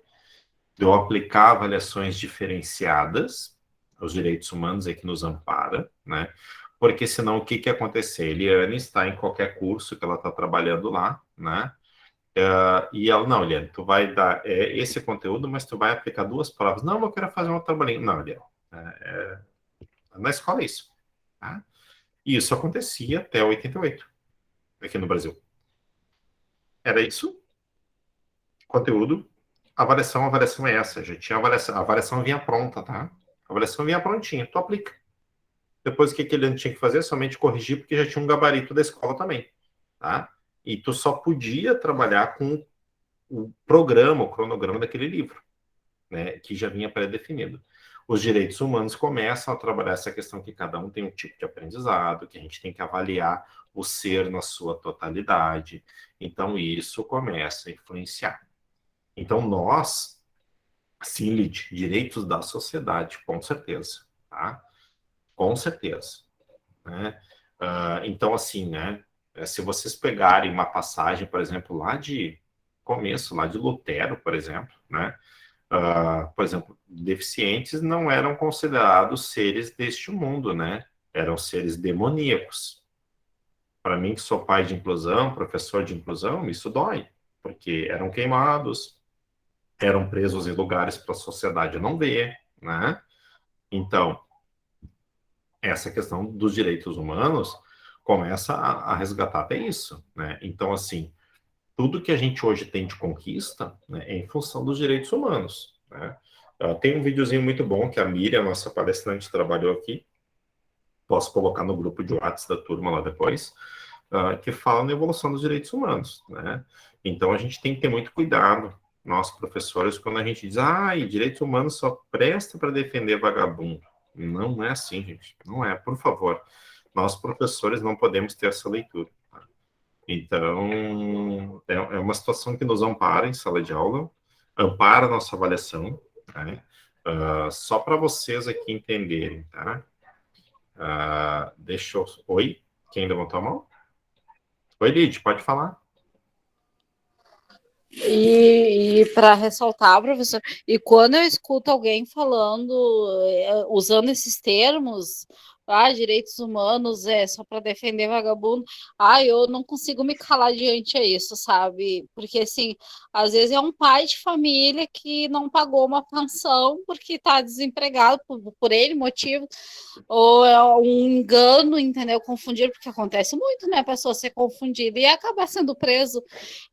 A: de eu aplicar avaliações diferenciadas, os direitos humanos é que nos ampara, né? Porque senão o que que ia acontecer? Eliane está em qualquer curso que ela está trabalhando lá, né? E ela, não, Eliane, tu vai dar esse conteúdo, mas tu vai aplicar duas provas. Não, eu quero fazer um trabalhinho. Não, Eliane, na escola é isso. Tá? E isso acontecia até 88, aqui no Brasil. Era isso, conteúdo, avaliação é essa. Já tinha avaliação, a avaliação vinha pronta, tá? A avaliação vinha prontinha, tu aplica. Depois o que ele tinha que fazer? Somente corrigir, porque já tinha um gabarito da escola também, tá? E tu só podia trabalhar com o programa, o cronograma daquele livro, né? Que já vinha pré-definido. Os direitos humanos começam a trabalhar essa questão que cada um tem um tipo de aprendizado, que a gente tem que avaliar o ser na sua totalidade. Então, isso começa a influenciar. Então, nós, sim, Lid, direitos da sociedade, com certeza, tá? Com certeza, né? Então, assim, né? Se vocês pegarem uma passagem, por exemplo, lá de começo, lá de Lutero, por exemplo, né? Por exemplo, deficientes não eram considerados seres deste mundo, né? Eram seres demoníacos. Para mim, que sou pai de inclusão, professor de inclusão, isso dói, porque eram queimados, eram presos em lugares para a sociedade não ver, né? Então, essa questão dos direitos humanos começa a resgatar até isso, né? Então, assim, tudo que a gente hoje tem de conquista, né, é em função dos direitos humanos, né? Tem um videozinho muito bom que a Miriam, nossa palestrante, trabalhou aqui, posso colocar no grupo de WhatsApp da turma lá depois, que fala na evolução dos direitos humanos, né? Então, a gente tem que ter muito cuidado, nós professores, quando a gente diz, direitos humanos só presta para defender vagabundo. Não é assim, gente. Não é, por favor. Nós, professores, não podemos ter essa leitura. Tá? Então, é uma situação que nos ampara em sala de aula, ampara a nossa avaliação, né? Só para vocês aqui entenderem, tá? Deixa eu... Oi? Quem levantou a mão? Oi, Lid, pode falar.
F: E para ressaltar, professor, e quando eu escuto alguém falando, usando esses termos, direitos humanos é só para defender vagabundo, eu não consigo me calar diante a isso, sabe? Porque, assim, às vezes é um pai de família que não pagou uma pensão porque está desempregado por ele motivo, ou é um engano, entendeu? Confundir, porque acontece muito, né? A pessoa ser confundida e acabar sendo preso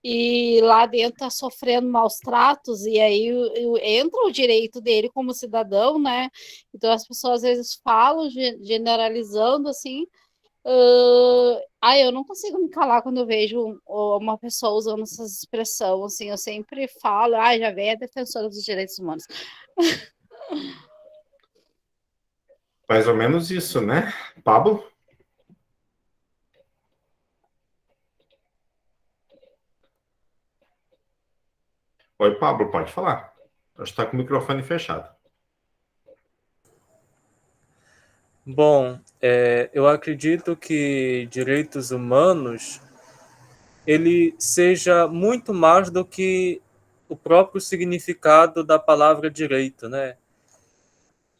F: e lá dentro tá sofrendo maus tratos, e aí entra o direito dele como cidadão, né? Então as pessoas às vezes falam generalizando assim. Eu não consigo me calar quando eu vejo uma pessoa usando essa expressão, assim, eu sempre falo, já vem a defensora dos direitos humanos.
A: Mais ou menos isso, né? Pablo? Oi, Pablo, pode falar. Acho que está com o microfone fechado.
G: Bom, eu acredito que direitos humanos ele seja muito mais do que o próprio significado da palavra direito, né?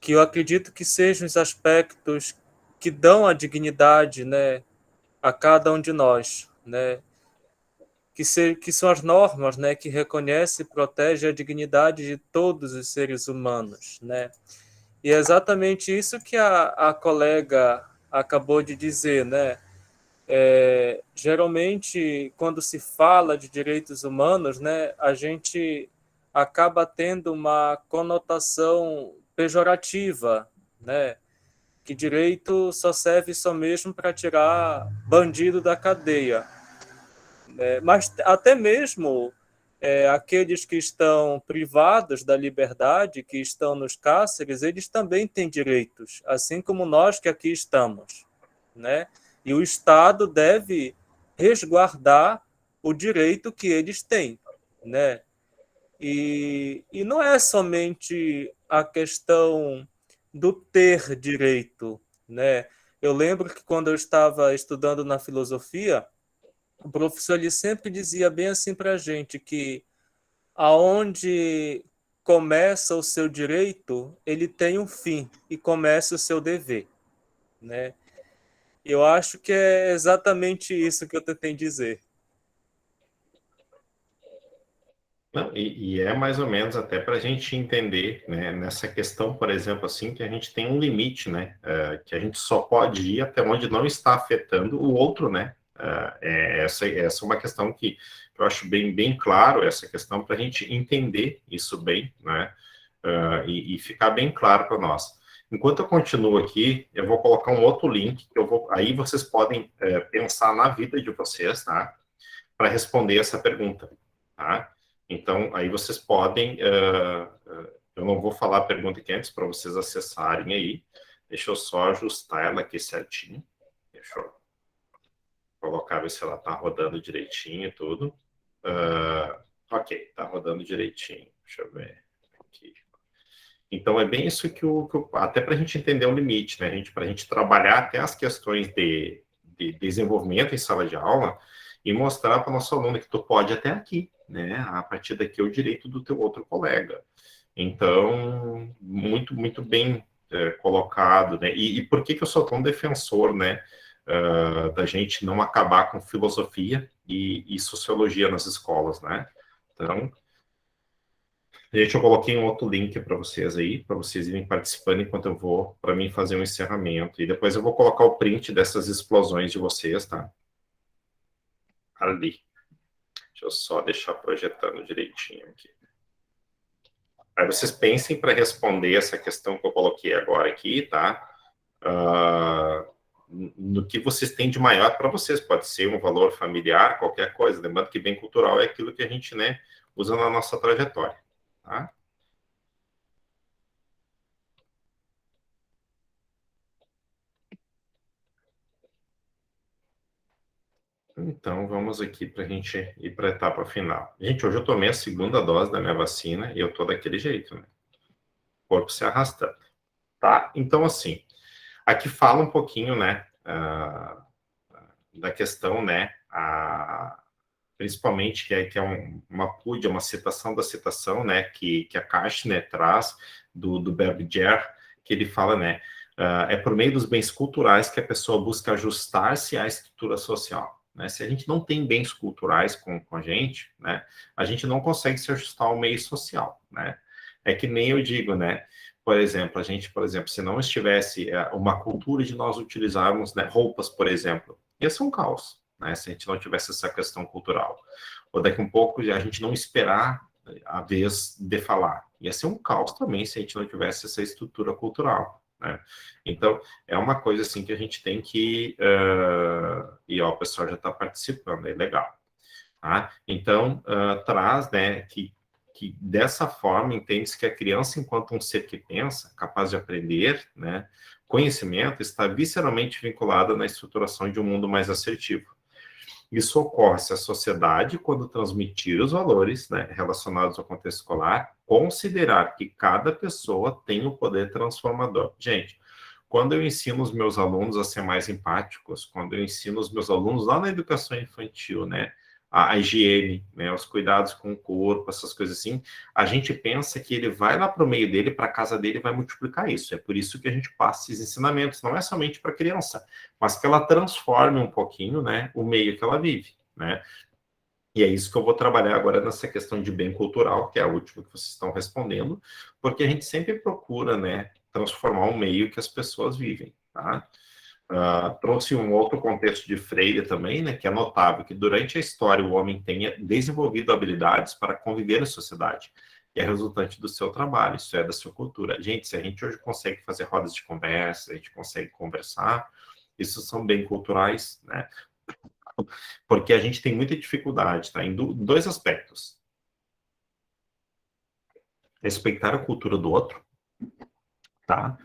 G: Que eu acredito que sejam os aspectos que dão a dignidade, né, a cada um de nós, né? Que são as normas, né, que reconhecem e protegem a dignidade de todos os seres humanos, né? E é exatamente isso que a colega acabou de dizer, né? Geralmente, quando se fala de direitos humanos, né, a gente acaba tendo uma conotação pejorativa, né? Que direito só serve só mesmo para tirar bandido da cadeia. Mas até mesmo aqueles que estão privados da liberdade, que estão nos cárceres, eles também têm direitos, assim como nós que aqui estamos, né? E o Estado deve resguardar o direito que eles têm, né? E não é somente a questão do ter direito, né? Eu lembro que quando eu estava estudando na filosofia, o professor ele sempre dizia bem assim para a gente que aonde começa o seu direito, ele tem um fim e começa o seu dever, né? Eu acho que é exatamente isso que eu tentei dizer.
A: Não, e é mais ou menos até para a gente entender, né, nessa questão, por exemplo, assim, que a gente tem um limite, né, que a gente só pode ir até onde não está afetando o outro, né, essa é uma questão que eu acho bem claro, essa questão para a gente entender isso bem, né, e ficar bem claro para nós. Enquanto eu continuo aqui, eu vou colocar um outro link, aí vocês podem pensar na vida de vocês, tá, para responder essa pergunta, tá? Então, aí vocês podem... eu não vou falar a pergunta aqui antes para vocês acessarem aí. Deixa eu só ajustar ela aqui certinho. Deixa eu colocar, ver se ela está rodando direitinho e tudo. Ok, está rodando direitinho. Deixa eu ver aqui. Então, é bem isso que até para a gente entender o limite, né? Para a gente trabalhar até as questões de desenvolvimento em sala de aula e mostrar para o nosso aluno que tu pode até aqui, né? A partir daqui é o direito do teu outro colega. Então, muito bem colocado, né? E por que eu sou tão defensor, né, da gente não acabar com filosofia e sociologia nas escolas, né? Então, gente, eu coloquei um outro link para vocês aí, para vocês irem participando enquanto eu vou, para mim, fazer um encerramento. E depois eu vou colocar o print dessas explosões de vocês, tá? Ali. Deixa eu só deixar projetando direitinho aqui. Aí vocês pensem para responder essa questão que eu coloquei agora aqui, tá? No que vocês têm de maior para vocês. Pode ser um valor familiar, qualquer coisa. Lembrando que bem cultural é aquilo que a gente, né, usa na nossa trajetória, tá? Então, vamos aqui para a gente ir para a etapa final. Gente, hoje eu tomei a segunda dose da minha vacina e eu tô daquele jeito, né? O corpo se arrastando, tá? Então, assim, aqui fala um pouquinho, né, da questão, né, principalmente que é uma PUD, uma citação da citação, né, que a Kashner traz do Bergger, que ele fala, né, é por meio dos bens culturais que a pessoa busca ajustar-se à estrutura social. Né? Se a gente não tem bens culturais com a gente, né, a gente não consegue se ajustar ao meio social, né? É que nem eu digo, né? Por exemplo, se não estivesse uma cultura de nós utilizarmos, né, roupas, por exemplo, ia ser um caos, né? Se a gente não tivesse essa questão cultural. Ou daqui a um pouco a gente não esperar a vez de falar. Ia ser um caos também se a gente não tivesse essa estrutura cultural. Né? Então, é uma coisa assim que a gente tem que... e ó, o pessoal já está participando, é legal. Tá? Então, traz, né, que dessa forma entende-se que a criança, enquanto um ser que pensa, capaz de aprender, né, conhecimento, está visceralmente vinculada na estruturação de um mundo mais assertivo. Isso ocorre se a sociedade, quando transmitir os valores, né, relacionados ao contexto escolar, considerar que cada pessoa tem o poder transformador. Gente, quando eu ensino os meus alunos a ser mais empáticos, quando eu ensino os meus alunos lá na educação infantil, né, a higiene, né, os cuidados com o corpo, essas coisas assim, a gente pensa que ele vai lá para o meio dele, para a casa dele, e vai multiplicar isso. É por isso que a gente passa esses ensinamentos, não é somente para a criança, mas que ela transforme um pouquinho, né, o meio que ela vive, né? E é isso que eu vou trabalhar agora nessa questão de bem cultural, que é a última que vocês estão respondendo, porque a gente sempre procura, né, transformar o meio que as pessoas vivem, tá? Trouxe um outro contexto de Freire também, né, que é notável que durante a história o homem tenha desenvolvido habilidades para conviver em sociedade, e é resultante do seu trabalho, isso é da sua cultura. Gente, se a gente hoje consegue fazer rodas de conversa, a gente consegue conversar, isso são bem culturais, né, porque a gente tem muita dificuldade, tá, em dois aspectos. Respeitar a cultura do outro, tá,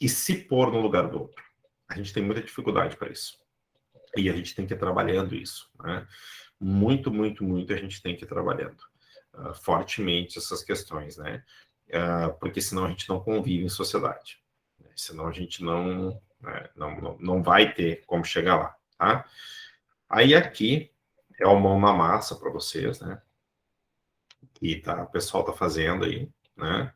A: e se pôr no lugar do outro. A gente tem muita dificuldade para isso. E a gente tem que ir trabalhando isso, né? Muito a gente tem que ir trabalhando fortemente essas questões, né? Porque senão a gente não convive em sociedade. Né? Senão a gente não vai ter como chegar lá, tá? Aí aqui é o mão na massa para vocês, né? Que o pessoal tá fazendo aí, né?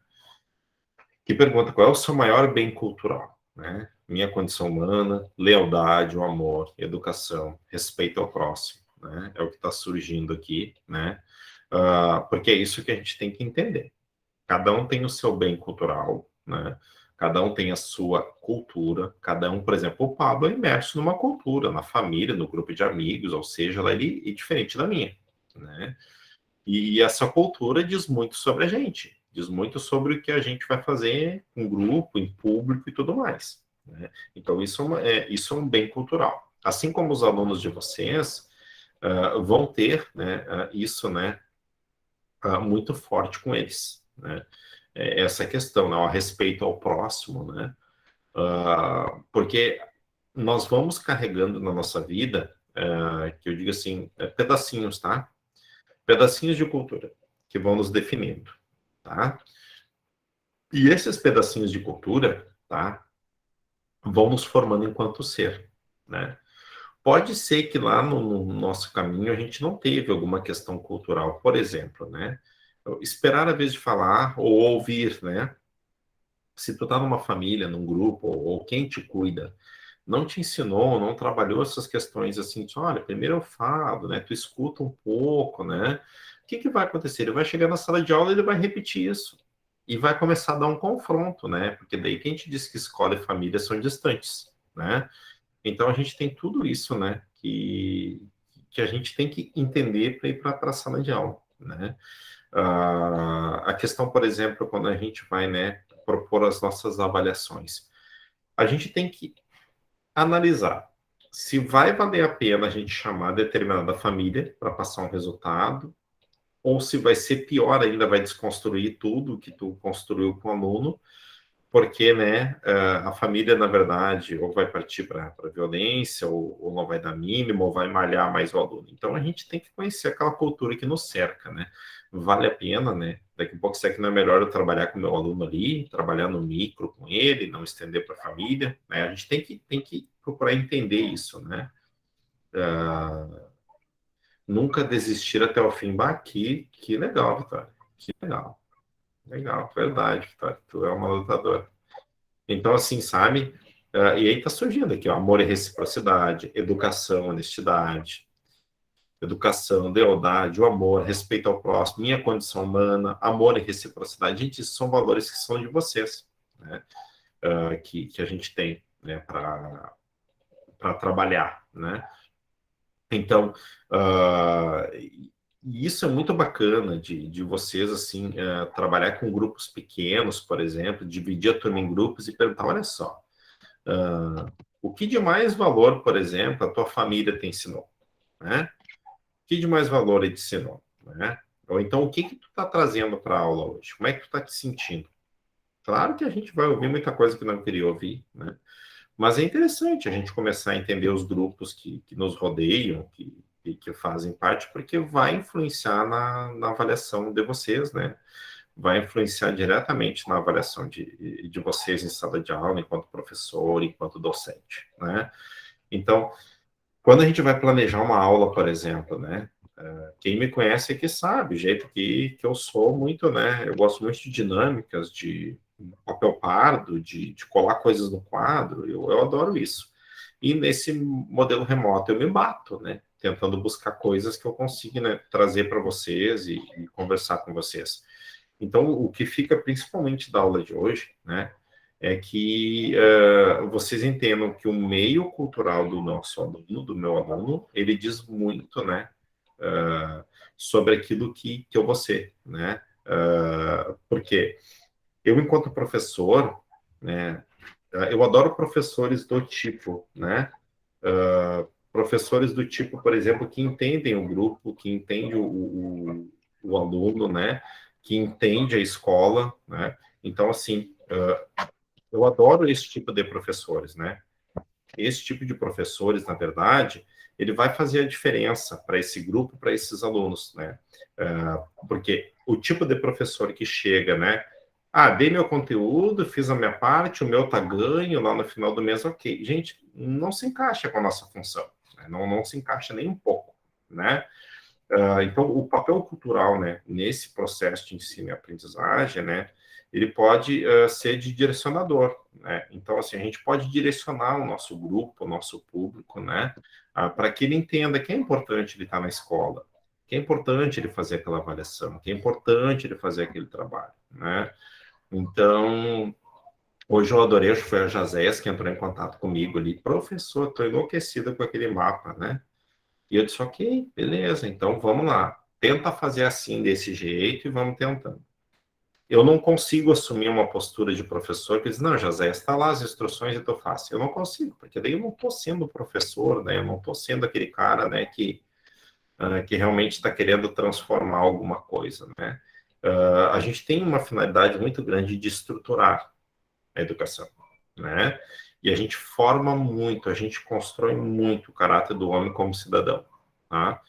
A: Que pergunta qual é o seu maior bem cultural, né? Minha condição humana, lealdade, o amor, educação, respeito ao próximo, né? É o que está surgindo aqui, né? Porque é isso que a gente tem que entender. Cada um tem o seu bem cultural, né? Cada um tem a sua cultura, cada um, por exemplo, o Pablo é imerso numa cultura, na família, no grupo de amigos, ou seja, ele é diferente da minha, né? E essa cultura diz muito sobre a gente, diz muito sobre o que a gente vai fazer em grupo, em público e tudo mais. Né? Então, isso é um bem cultural. Assim como os alunos de vocês vão ter, né, isso, né, muito forte com eles. Né? Essa questão, né, o respeito ao próximo, né? Porque nós vamos carregando na nossa vida, que eu digo assim, pedacinhos, tá? Pedacinhos de cultura que vão nos definindo, tá? E esses pedacinhos de cultura, tá, vão nos formando enquanto ser, né? Pode ser que lá no nosso caminho a gente não teve alguma questão cultural, por exemplo, né? esperar a vez de falar ou ouvir, né? Se tu tá numa família, num grupo, ou quem te cuida, não te ensinou, não trabalhou essas questões assim, olha, primeiro eu falo, né? Tu escuta um pouco, né? O que que vai acontecer? Ele vai chegar na sala de aula e ele vai repetir isso. E vai começar a dar um confronto, né? Porque daí quem te diz que escola e família são distantes, né? Então a gente tem tudo isso, né? Que a gente tem que entender para ir para a sala de aula, né? A questão, por exemplo, quando a gente vai, né, propor as nossas avaliações, a gente tem que analisar se vai valer a pena a gente chamar determinada família para passar um resultado, ou se vai ser pior ainda, vai desconstruir tudo que tu construiu com o aluno, porque, né, a família, na verdade, ou vai partir para violência, ou não vai dar mínimo, ou vai malhar mais o aluno. Então, a gente tem que conhecer aquela cultura que nos cerca, né? Vale a pena, né? Daqui a pouco, será que não é melhor eu trabalhar com o meu aluno ali, trabalhar no micro com ele, não estender para a família, né? A gente tem que procurar entender isso, né? Nunca desistir até o fim. Bah, que legal, Vitória. Que legal. Legal, verdade, Vitória. Tu é uma lutadora. Então, assim, sabe? E aí tá surgindo aqui, ó, amor e reciprocidade, educação, honestidade, educação, lealdade, o amor, respeito ao próximo, minha condição humana, amor e reciprocidade. Gente, isso são valores que são de vocês, né? Que a gente tem, né, para trabalhar, né? Então, isso é muito bacana de vocês, assim, trabalhar com grupos pequenos, por exemplo, dividir a turma em grupos e perguntar, olha só, o que de mais valor, por exemplo, a tua família te ensinou, né? O que de mais valor ele te ensinou, né? Ou então, o que que tu tá trazendo para a aula hoje? Como é que tu tá te sentindo? Claro que a gente vai ouvir muita coisa que não queria ouvir, né? Mas é interessante a gente começar a entender os grupos que nos rodeiam, que fazem parte, porque vai influenciar na avaliação de vocês, né? Vai influenciar diretamente na avaliação de vocês em sala de aula, enquanto professor, enquanto docente, né? Então, quando a gente vai planejar uma aula, por exemplo, né? Quem me conhece aqui sabe, o jeito que eu sou muito, né? Eu gosto muito de dinâmicas, de papel pardo, de colar coisas no quadro, eu adoro isso. E nesse modelo remoto eu me bato, né? Tentando buscar coisas que eu consiga, né, trazer para vocês e conversar com vocês. Então, o que fica principalmente da aula de hoje, né, é que vocês entendam que o meio cultural do nosso aluno, do meu aluno, ele diz muito, né, sobre aquilo que eu vou ser, né? Porque eu, enquanto professor, né, eu adoro professores do tipo, né? Professores do tipo, por exemplo, que entendem o grupo, que entendem o aluno, né? Que entende a escola, né? Então, assim, eu adoro esse tipo de professores, né? Esse tipo de professores, na verdade, ele vai fazer a diferença para esse grupo, para esses alunos, né? Porque o tipo de professor que chega, né? Ah, dei meu conteúdo, fiz a minha parte, o meu tá ganho lá no final do mês, ok. Gente, não se encaixa com a nossa função, né? Não se encaixa nem um pouco, né? Então, o papel cultural, né, nesse processo de ensino e aprendizagem, né, ele pode ser de direcionador, né? Então, assim, a gente pode direcionar o nosso grupo, o nosso público, né, para que ele entenda que é importante ele estar na escola, que é importante ele fazer aquela avaliação, que é importante ele fazer aquele trabalho, né? Então, hoje eu adorei, acho que foi a Jazés que entrou em contato comigo ali, professor, estou enlouquecida com aquele mapa, né? E eu disse, ok, beleza, então vamos lá. Tenta fazer assim, desse jeito, e vamos tentando. Eu não consigo assumir uma postura de professor que diz, não, José, está lá as instruções e tu faz. Eu não consigo, porque daí eu não estou sendo professor, né? Eu não estou sendo aquele cara, né, que realmente está querendo transformar alguma coisa, né? A gente tem uma finalidade muito grande de estruturar a educação, né? E a gente forma muito, a gente constrói muito o caráter do homem como cidadão, tá?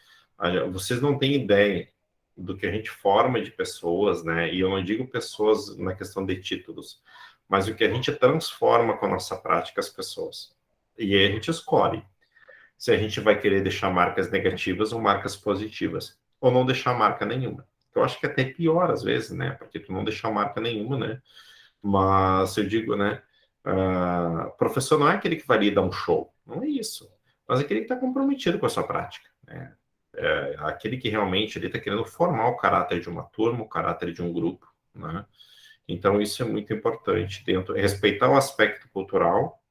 A: Vocês não têm ideia do que a gente forma de pessoas, né? E eu não digo pessoas na questão de títulos, mas o que a gente transforma com a nossa prática as pessoas. E aí a gente escolhe se a gente vai querer deixar marcas negativas ou marcas positivas, ou não deixar marca nenhuma. Eu acho que até pior às vezes, né? Porque tu não deixa marca nenhuma, né? Mas eu digo, né? Professor não é aquele que vai ali dar um show, não é isso. Mas é aquele que está comprometido com a sua prática, né? Aquele que realmente está querendo formar o caráter de uma turma, o caráter de um grupo, né? Então isso é muito importante dentro, respeitar o aspecto cultural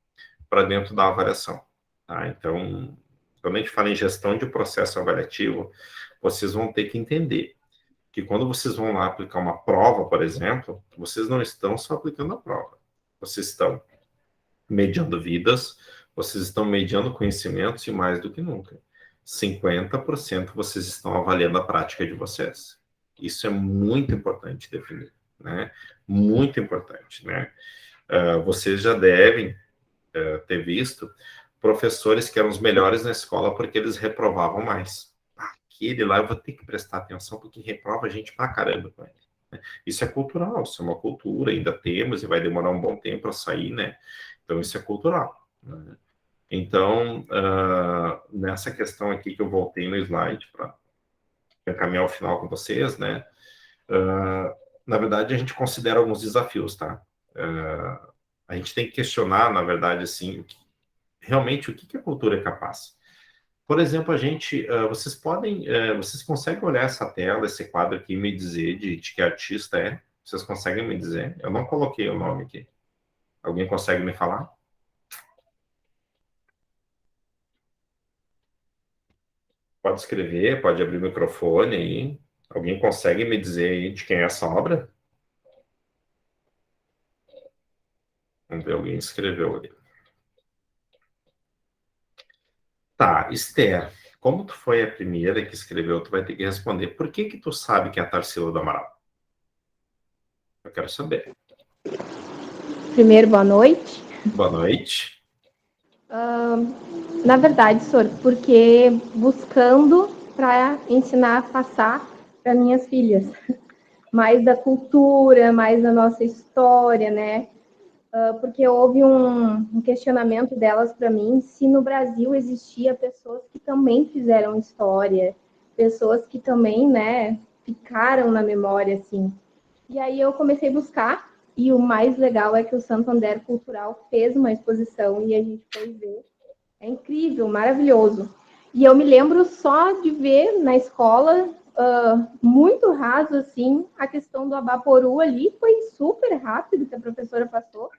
A: para dentro da avaliação, tá? Então, quando a gente fala em gestão de processo avaliativo, vocês vão ter que entender que quando vocês vão lá aplicar uma prova, por exemplo, vocês não estão só aplicando a prova, vocês estão mediando vidas, vocês estão mediando conhecimentos e mais do que nunca, 50% vocês estão avaliando a prática de vocês. Isso é muito importante definir, né? Muito importante, né? Vocês já devem ter visto professores que eram os melhores na escola porque eles reprovavam mais. Aquele lá eu vou ter que prestar atenção porque reprova a gente pra caramba com ele, né? Isso é cultural, isso é uma cultura, ainda temos e vai demorar um bom tempo para sair, né? Então isso é cultural, né? Então, nessa questão aqui que eu voltei no slide para encaminhar o final com vocês, né? Na verdade, a gente considera alguns desafios, tá? A gente tem que questionar, na verdade, assim, realmente o que a cultura é capaz. Por exemplo, vocês conseguem olhar essa tela, esse quadro aqui e me dizer de que artista é? Vocês conseguem me dizer? Eu não coloquei o nome aqui. Alguém consegue me falar? Pode escrever, pode abrir o microfone aí. Alguém consegue me dizer aí de quem é essa obra? Vamos ver, alguém escreveu ali. Tá, Esther, como tu foi a primeira que escreveu, tu vai ter que responder. Por que que tu sabe que é a Tarsila do Amaral? Eu quero saber.
H: Primeiro, boa noite.
A: Boa noite.
H: Na verdade, senhor, porque buscando para ensinar a passar para minhas filhas mais da cultura, mais da nossa história, né? Porque houve um questionamento delas para mim se no Brasil existia pessoas que também fizeram história, pessoas que também, né, ficaram na memória, assim. E aí eu comecei a buscar, e o mais legal é que o Santander Cultural fez uma exposição e a gente foi ver. É incrível, maravilhoso. E eu me lembro só de ver na escola, muito raso, assim, a questão do Abaporu ali, foi super rápido que a professora passou,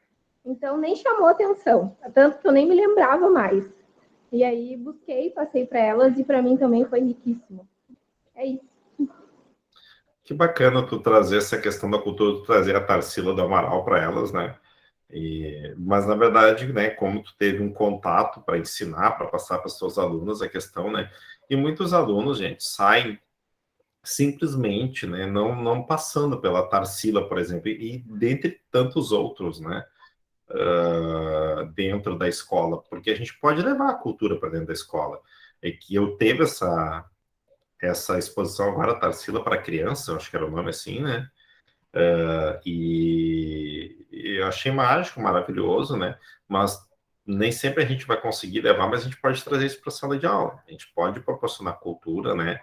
H: então nem chamou atenção, tanto que eu nem me lembrava mais. E aí busquei, passei para elas, e para mim também foi riquíssimo. É isso.
A: Que bacana tu trazer essa questão da cultura, tu trazer a Tarsila do Amaral para elas, né? Mas, na verdade, né, como tu teve um contato para ensinar, para passar para os seus alunos a questão, né? E muitos alunos, gente, saem simplesmente, né, não passando pela Tarsila, por exemplo, e dentre tantos outros, né? Dentro da escola, porque a gente pode levar a cultura para dentro da escola. É que eu teve essa exposição agora, Tarsila para criança, eu acho que era o nome assim, né? E eu achei mágico, maravilhoso, né? Mas nem sempre a gente vai conseguir levar, mas a gente pode trazer isso para a sala de aula. A gente pode proporcionar cultura, né?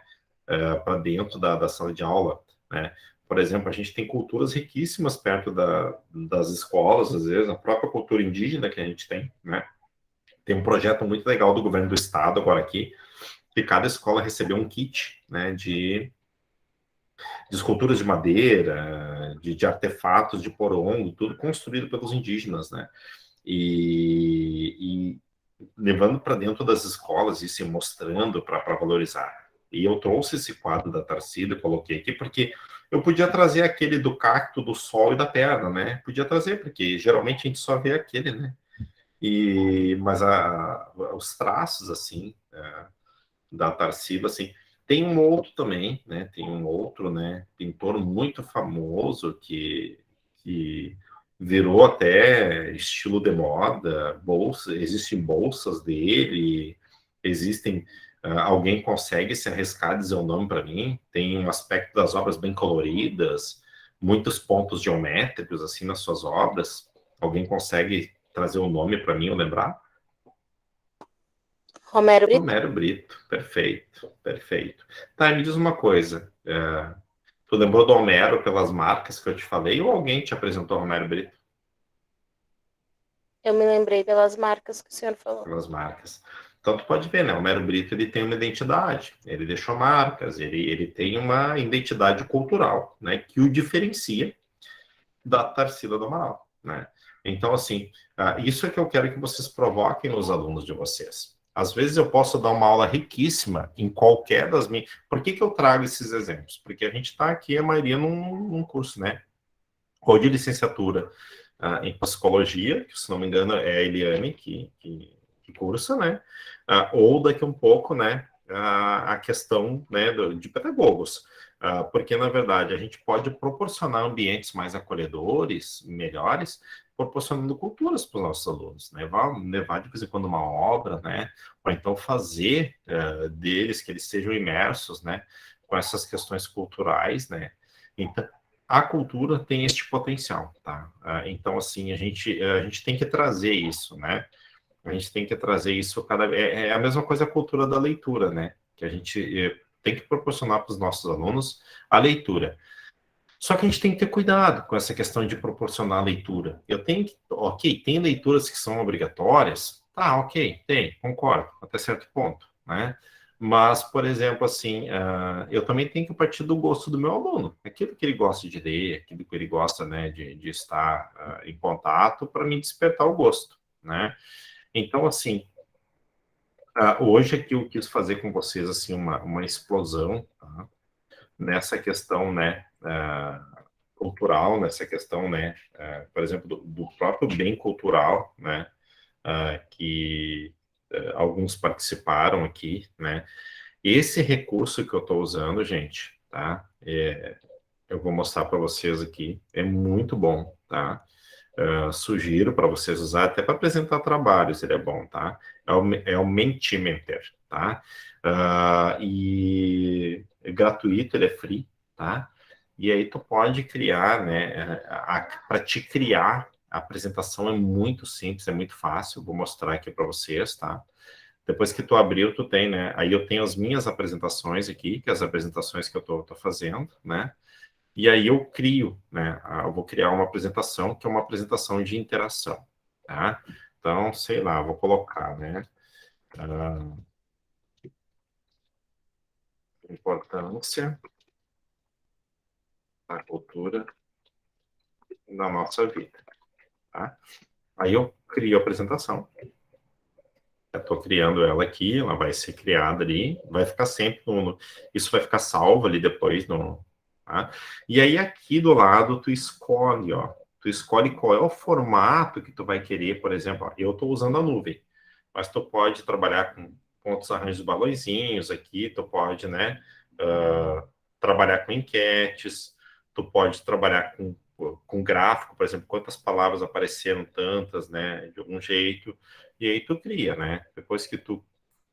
A: Para dentro da sala de aula, né? Por exemplo, a gente tem culturas riquíssimas perto das escolas, às vezes, a própria cultura indígena que a gente tem, né? Tem um projeto muito legal do governo do estado agora aqui, que cada escola recebeu um kit, né, de esculturas de madeira, de artefatos de porongo, tudo construído pelos indígenas, né? E levando para dentro das escolas isso e mostrando para valorizar. E eu trouxe esse quadro da Tarsila, coloquei aqui, porque eu podia trazer aquele do cacto, do sol e da perna, né? Podia trazer, porque geralmente a gente só vê aquele, né? Mas os traços, assim, da Tarsila, assim, tem um outro também, né? Tem um outro, né? Pintor muito famoso que virou até estilo de moda, existem bolsas dele, existem. Alguém consegue se arriscar a dizer o nome para mim? Tem um aspecto das obras bem coloridas, muitos pontos geométricos assim nas suas obras. Alguém consegue trazer o nome para mim ou lembrar?
I: Romero Brito.
A: Romero Brito, perfeito, perfeito. Tá, me diz uma coisa. Tu lembrou do Homero pelas marcas que eu te falei, ou alguém te apresentou o Homero Brito
I: Eu me lembrei pelas marcas que o senhor falou.
A: pelas marcas? Então, tu pode ver, né? O Homero Brito, ele tem uma identidade, ele deixou marcas, ele tem uma identidade cultural, né? Que o diferencia da Tarsila do Amaral, né? Então, assim, isso é que eu quero que vocês provoquem nos alunos de vocês. Às vezes eu posso dar uma aula riquíssima em qualquer das minhas... Por que eu trago esses exemplos? Porque a gente está aqui, a maioria, num curso, né? Ou de licenciatura em psicologia, que, se não me engano, é a Eliane que cursa, né? Ou daqui a um pouco, né? A questão, né, de pedagogos. Porque, na verdade, a gente pode proporcionar ambientes mais acolhedores, melhores, proporcionando culturas para os nossos alunos, né? Levar de vez em quando uma obra, né? Ou então fazer deles que eles sejam imersos, né? Com essas questões culturais, né? Então, a cultura tem este potencial, tá? Então, assim, a gente tem que trazer isso, né? A gente tem que trazer isso cada vez. É a mesma coisa a cultura da leitura, né? Que a gente tem que proporcionar para os nossos alunos a leitura. Só que a gente tem que ter cuidado com essa questão de proporcionar a leitura. Eu tenho que, ok, tem leituras que são obrigatórias, tá, ok, tem, concordo, até certo ponto, né? Mas, por exemplo, assim, eu também tenho que partir do gosto do meu aluno, aquilo que ele gosta de ler, aquilo que ele gosta, né, de estar em contato, para me despertar o gosto, né? Então, assim, hoje aqui eu quis fazer com vocês, assim, uma explosão, tá? Nessa questão, né, cultural, nessa questão, né, por exemplo, do próprio bem cultural, né, que alguns participaram aqui, né. Esse recurso que eu estou usando, gente, tá, eu vou mostrar para vocês aqui, é muito bom, tá. Sugiro para vocês usar até para apresentar trabalhos, ele é bom, tá? É o Mentimeter, tá? E é gratuito, ele é free, tá? E aí tu pode criar, né? Para te criar, a apresentação é muito simples, é muito fácil. Vou mostrar aqui para vocês, tá? Depois que tu abriu, tu tem, né? Aí eu tenho as minhas apresentações aqui, que é as apresentações que eu tô fazendo, né? E aí eu crio, né? Eu vou criar uma apresentação que é uma apresentação de interação, tá? Então, sei lá, vou colocar, né? Importância da cultura na nossa vida, tá? Aí eu crio a apresentação. Eu estou criando ela aqui, ela vai ser criada ali, vai ficar sempre isso vai ficar salvo ali depois tá? E aí aqui do lado tu escolhe, ó, tu escolhe qual é o formato que tu vai querer, por exemplo, ó, eu estou usando a nuvem, mas tu pode trabalhar com pontos, arranjos, balõezinhos aqui, tu pode, né, trabalhar com enquetes, tu pode trabalhar com gráfico, por exemplo, quantas palavras apareceram, tantas, né, de algum jeito, e aí tu cria, né, depois que tu,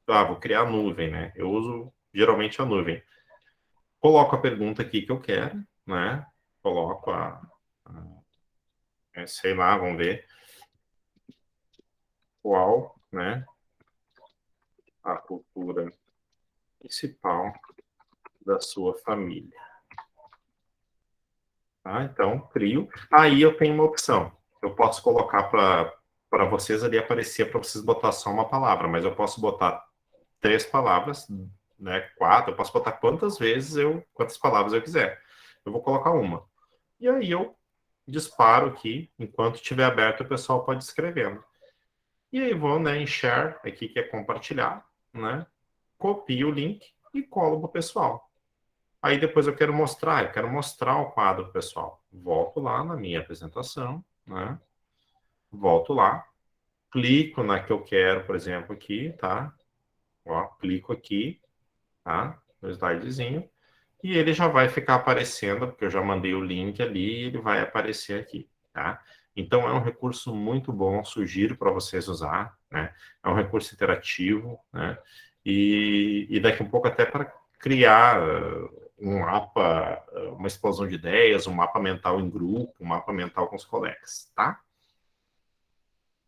A: vou criar a nuvem, né, eu uso geralmente a nuvem, coloco a pergunta aqui que eu quero, né, coloco sei lá, vamos ver, qual, né, a cultura principal da sua família. Tá? Então, crio. Aí eu tenho uma opção. Eu posso colocar para vocês ali aparecer, para vocês botar só uma palavra, mas eu posso botar 3 palavras, né, 4, eu posso botar quantas palavras eu quiser. Eu vou colocar uma. E aí eu disparo aqui, enquanto estiver aberto, o pessoal pode ir escrevendo. E aí vou, né, em share, aqui que é compartilhar, né, copio o link e colo para o pessoal. Aí depois eu quero mostrar o quadro, pessoal. Volto lá na minha apresentação, né? Volto lá, clico na que eu quero, por exemplo, aqui, tá? Ó, clico aqui, tá? No slidezinho. E ele já vai ficar aparecendo, porque eu já mandei o link ali e ele vai aparecer aqui, tá? Então é um recurso muito bom, sugiro para vocês usar, né? É um recurso interativo, né? E daqui a pouco até para criar um mapa, uma explosão de ideias, um mapa mental em grupo, um mapa mental com os colegas, tá?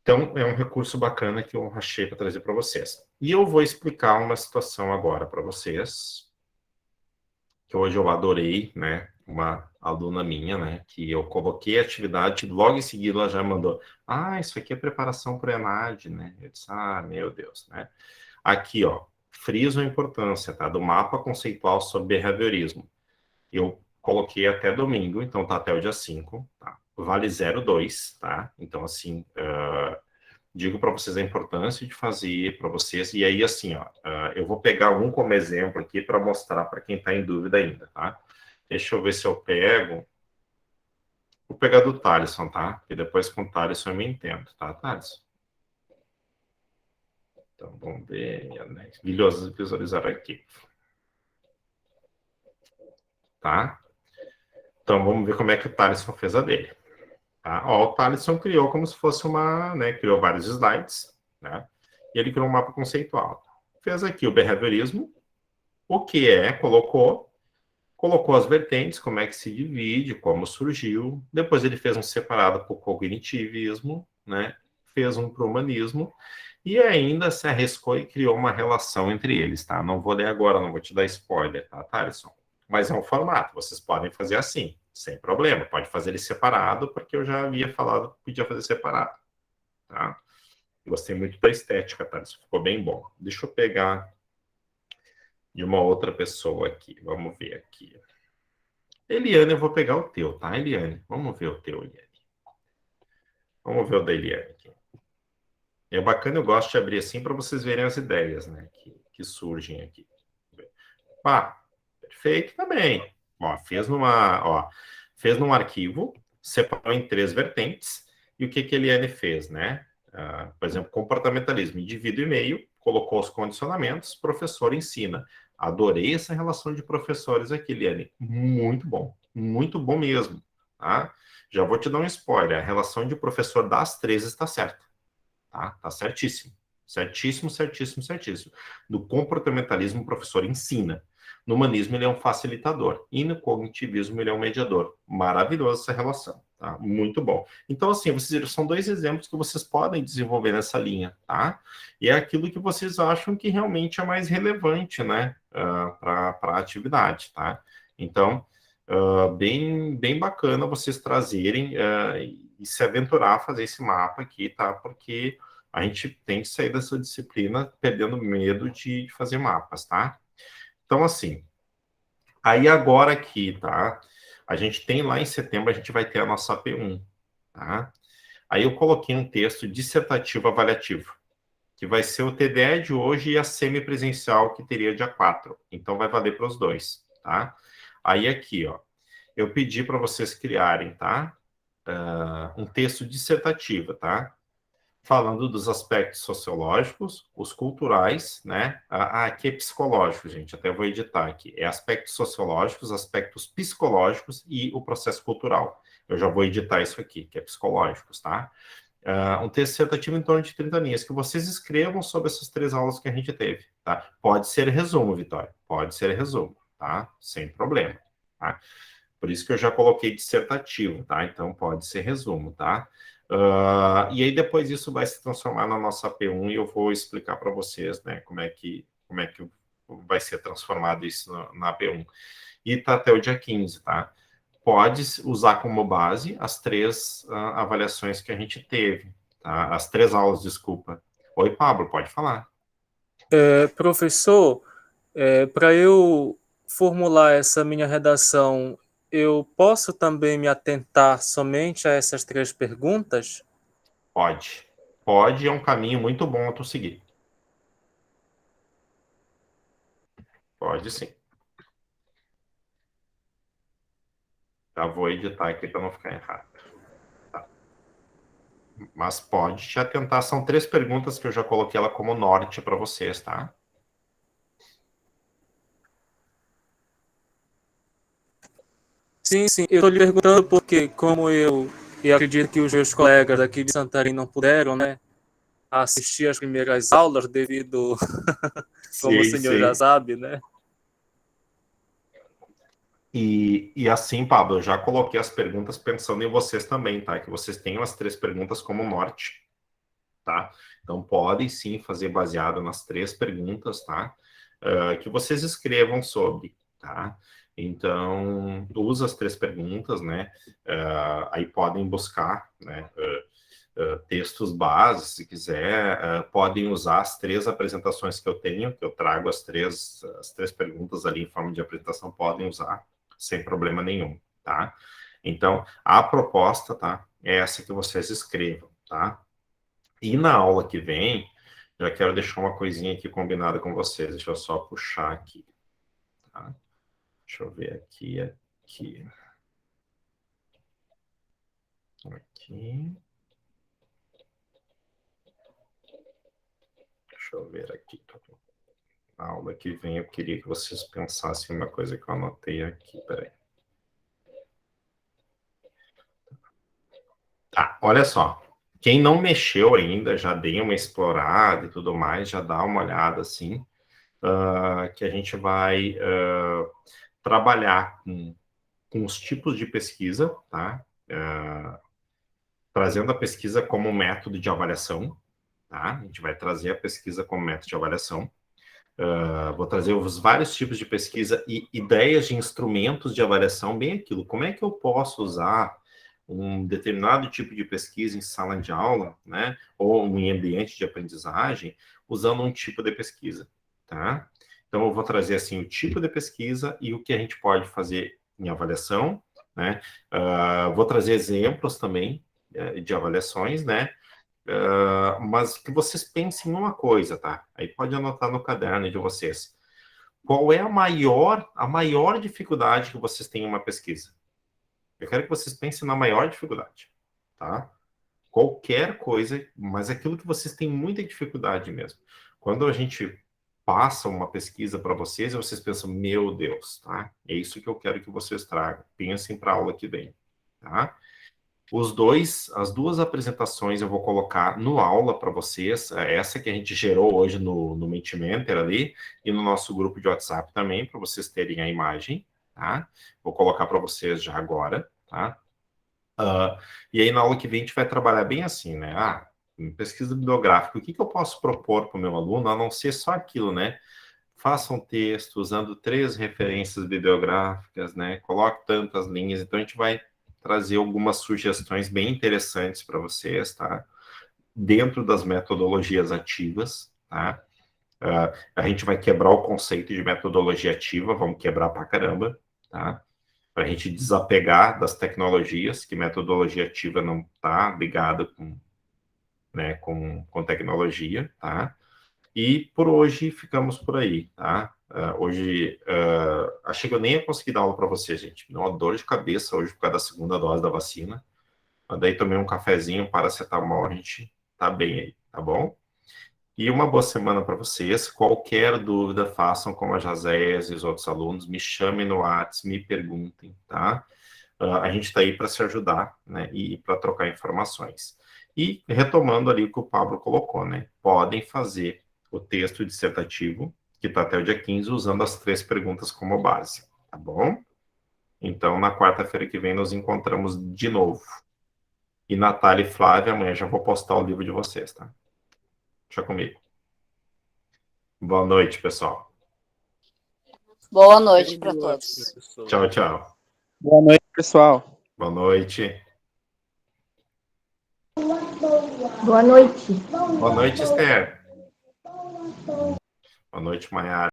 A: Então, é um recurso bacana que eu achei para trazer para vocês. E eu vou explicar uma situação agora para vocês, que hoje eu adorei, né? uma aluna minha, né, que eu coloquei a atividade, logo em seguida ela já mandou, isso aqui é preparação para o ENAD, né? Eu disse, meu Deus, né? Aqui, ó, friso a importância, tá, do mapa conceitual sobre behaviorismo. Eu coloquei até domingo, então tá até o dia 5, tá? Vale 0,2, tá? Então, assim, digo para vocês a importância de fazer para vocês, e aí, assim, ó, eu vou pegar um como exemplo aqui para mostrar para quem está em dúvida ainda, tá? Deixa eu ver se eu pego. Vou pegar do Thaleson, tá? E depois com o Thaleson eu me entendo, tá, Thaleson? Então, vamos ver, né? Visualizar aqui. Tá? Então, vamos ver como é que o Thaleson fez a dele. Tá? Ó, o Thaleson criou como se fosse uma, né? Criou vários slides, né? E ele criou um mapa conceitual. Fez aqui o behaviorismo, o que é, colocou as vertentes, como é que se divide, como surgiu. Depois ele fez um separado para o cognitivismo, né? Fez um para o humanismo, e ainda se arriscou e criou uma relação entre eles, tá? Não vou ler agora, não vou te dar spoiler, tá, Thaleson? Mas é um formato, vocês podem fazer assim, sem problema. Pode fazer ele separado, porque eu já havia falado que podia fazer separado, tá? Gostei muito da estética, Thaleson, ficou bem bom. Deixa eu pegar de uma outra pessoa aqui, vamos ver aqui. Eliane, eu vou pegar o teu, tá, Eliane? Vamos ver o teu, Eliane. Vamos ver o da Eliane aqui. É bacana, eu gosto de abrir assim para vocês verem as ideias, né, que surgem aqui. Perfeito também. Ó, fez num arquivo, separou em 3 vertentes, e o que a Eliane fez, né? Por exemplo, comportamentalismo, indivíduo e meio, colocou os condicionamentos, professor ensina. Adorei essa relação de professores aqui, Eliane. Muito bom mesmo, tá? Já vou te dar um spoiler, a relação de professor das 3 está certa, tá? Tá certíssimo. Certíssimo. No comportamentalismo, o professor ensina. No humanismo, ele é um facilitador. E no cognitivismo, ele é um mediador. Maravilhosa essa relação, tá? Muito bom. Então, assim, são 2 exemplos que vocês podem desenvolver nessa linha, tá? E é aquilo que vocês acham que realmente é mais relevante, né? Para a atividade, tá? Então, bem bacana vocês trazerem e se aventurar a fazer esse mapa aqui, tá? Porque a gente tem que sair dessa disciplina perdendo medo de fazer mapas, tá? Então, assim, aí agora aqui, tá? A gente tem lá em setembro, a gente vai ter a nossa P1, tá? Aí eu coloquei um texto dissertativo avaliativo, que vai ser o TDE de hoje e a semipresencial, que teria dia 4. Então, vai valer para os 2, tá? Aí aqui, ó, eu pedi para vocês criarem, tá? Um texto dissertativo, tá? Falando dos aspectos sociológicos, os culturais, né? Aqui é psicológico, gente, até vou editar aqui. É aspectos sociológicos, aspectos psicológicos e o processo cultural. Eu já vou editar isso aqui, que é psicológicos, tá? Um texto dissertativo em torno de 30 linhas, que vocês escrevam sobre essas 3 aulas que a gente teve, tá? Pode ser resumo, Vitória, pode ser resumo, tá? Sem problema, tá? Por isso que eu já coloquei dissertativo, tá? Então, pode ser resumo, tá? E aí, depois isso vai se transformar na nossa P1 e eu vou explicar para vocês, né, como é que vai ser transformado isso na P1. E tá até o dia 15, tá? Pode usar como base as 3 avaliações que a gente teve, tá? As 3 aulas, desculpa. Oi, Pablo, pode falar.
G: Professor, para eu formular essa minha redação, eu posso também me atentar somente a essas 3 perguntas?
A: Pode, é um caminho muito bom a tu seguir. Pode sim. Já vou editar aqui para não ficar errado. Tá. Mas pode te atentar, são 3 perguntas que eu já coloquei ela como norte para vocês, tá?
G: Sim, eu estou lhe perguntando porque, como eu acredito que os meus colegas aqui de Santarém não puderam, né, assistir às primeiras aulas devido, como o senhor já sabe, né?
A: E assim, Pablo, eu já coloquei as perguntas pensando em vocês também, tá? Que vocês tenham as 3 perguntas como norte, tá? Então, podem sim fazer baseado nas 3 perguntas, tá? Que vocês escrevam sobre, tá? Então, usa as 3 perguntas, né? Aí podem buscar, né? Textos bases, se quiser, podem usar as 3 apresentações que eu tenho, que eu trago as três perguntas ali em forma de apresentação, podem usar sem problema nenhum, tá? Então, a proposta, tá? É essa que vocês escrevam, tá? E na aula que vem, já quero deixar uma coisinha aqui combinada com vocês, deixa eu só puxar aqui, tá? Deixa eu ver aqui. Aqui. Deixa eu ver aqui. Na aula que vem eu queria que vocês pensassem uma coisa que eu anotei aqui. Peraí. Tá, olha só. Quem não mexeu ainda, já dei uma explorada e tudo mais, já dá uma olhada assim, que a gente vai trabalhar com os tipos de pesquisa, tá? Trazendo a pesquisa como método de avaliação, tá? A gente vai trazer a pesquisa como método de avaliação. Vou trazer os vários tipos de pesquisa e ideias de instrumentos de avaliação, bem aquilo. Como é que eu posso usar um determinado tipo de pesquisa em sala de aula, né? Ou em ambiente de aprendizagem, usando um tipo de pesquisa, tá? Então, eu vou trazer, assim, o tipo de pesquisa e o que a gente pode fazer em avaliação, né? Vou trazer exemplos também de avaliações, né? Mas que vocês pensem em uma coisa, tá? Aí pode anotar no caderno de vocês. Qual é a maior dificuldade que vocês têm em uma pesquisa? Eu quero que vocês pensem na maior dificuldade, tá? Qualquer coisa, mas aquilo que vocês têm muita dificuldade mesmo. Quando a gente passa uma pesquisa para vocês, e vocês pensam, meu Deus, tá? É isso que eu quero que vocês tragam. Pensem para a aula que vem, tá? As duas apresentações eu vou colocar no aula para vocês, essa que a gente gerou hoje no Mentimeter ali, e no nosso grupo de WhatsApp também, para vocês terem a imagem, tá? Vou colocar para vocês já agora, tá? E aí na aula que vem a gente vai trabalhar bem assim, né? Pesquisa bibliográfica, o que eu posso propor para o meu aluno, a não ser só aquilo, né? Faça um texto usando 3 referências bibliográficas, né? Coloque tantas linhas, então a gente vai trazer algumas sugestões bem interessantes para vocês, tá? Dentro das metodologias ativas, tá? A gente vai quebrar o conceito de metodologia ativa, vamos quebrar pra caramba, tá? Para a gente desapegar das tecnologias, que metodologia ativa não está ligada com, né, com tecnologia, tá? E por hoje ficamos por aí, tá? Hoje, achei que eu nem ia conseguir dar aula para vocês, gente. Me deu uma dor de cabeça hoje por causa da segunda dose da vacina. Mas daí tomei um cafezinho, paracetamol, a gente tá bem aí, tá bom? E uma boa semana para vocês. Qualquer dúvida, façam como a Jazés e os outros alunos, me chamem no WhatsApp, me perguntem, tá? A gente está aí para se ajudar, né? E para trocar informações. E retomando ali o que o Pablo colocou, né? Podem fazer o texto dissertativo, que está até o dia 15, usando as 3 perguntas como base, tá bom? Então, na quarta-feira que vem, nos encontramos de novo. E Natália e Flávia, amanhã já vou postar o livro de vocês, tá? Deixa comigo. Boa noite, pessoal.
F: Boa noite para todos.
G: Professor.
A: Tchau, tchau.
E: Boa noite, pessoal.
A: Boa noite.
H: Boa noite.
A: Boa noite, Esther. Boa noite, Maiara.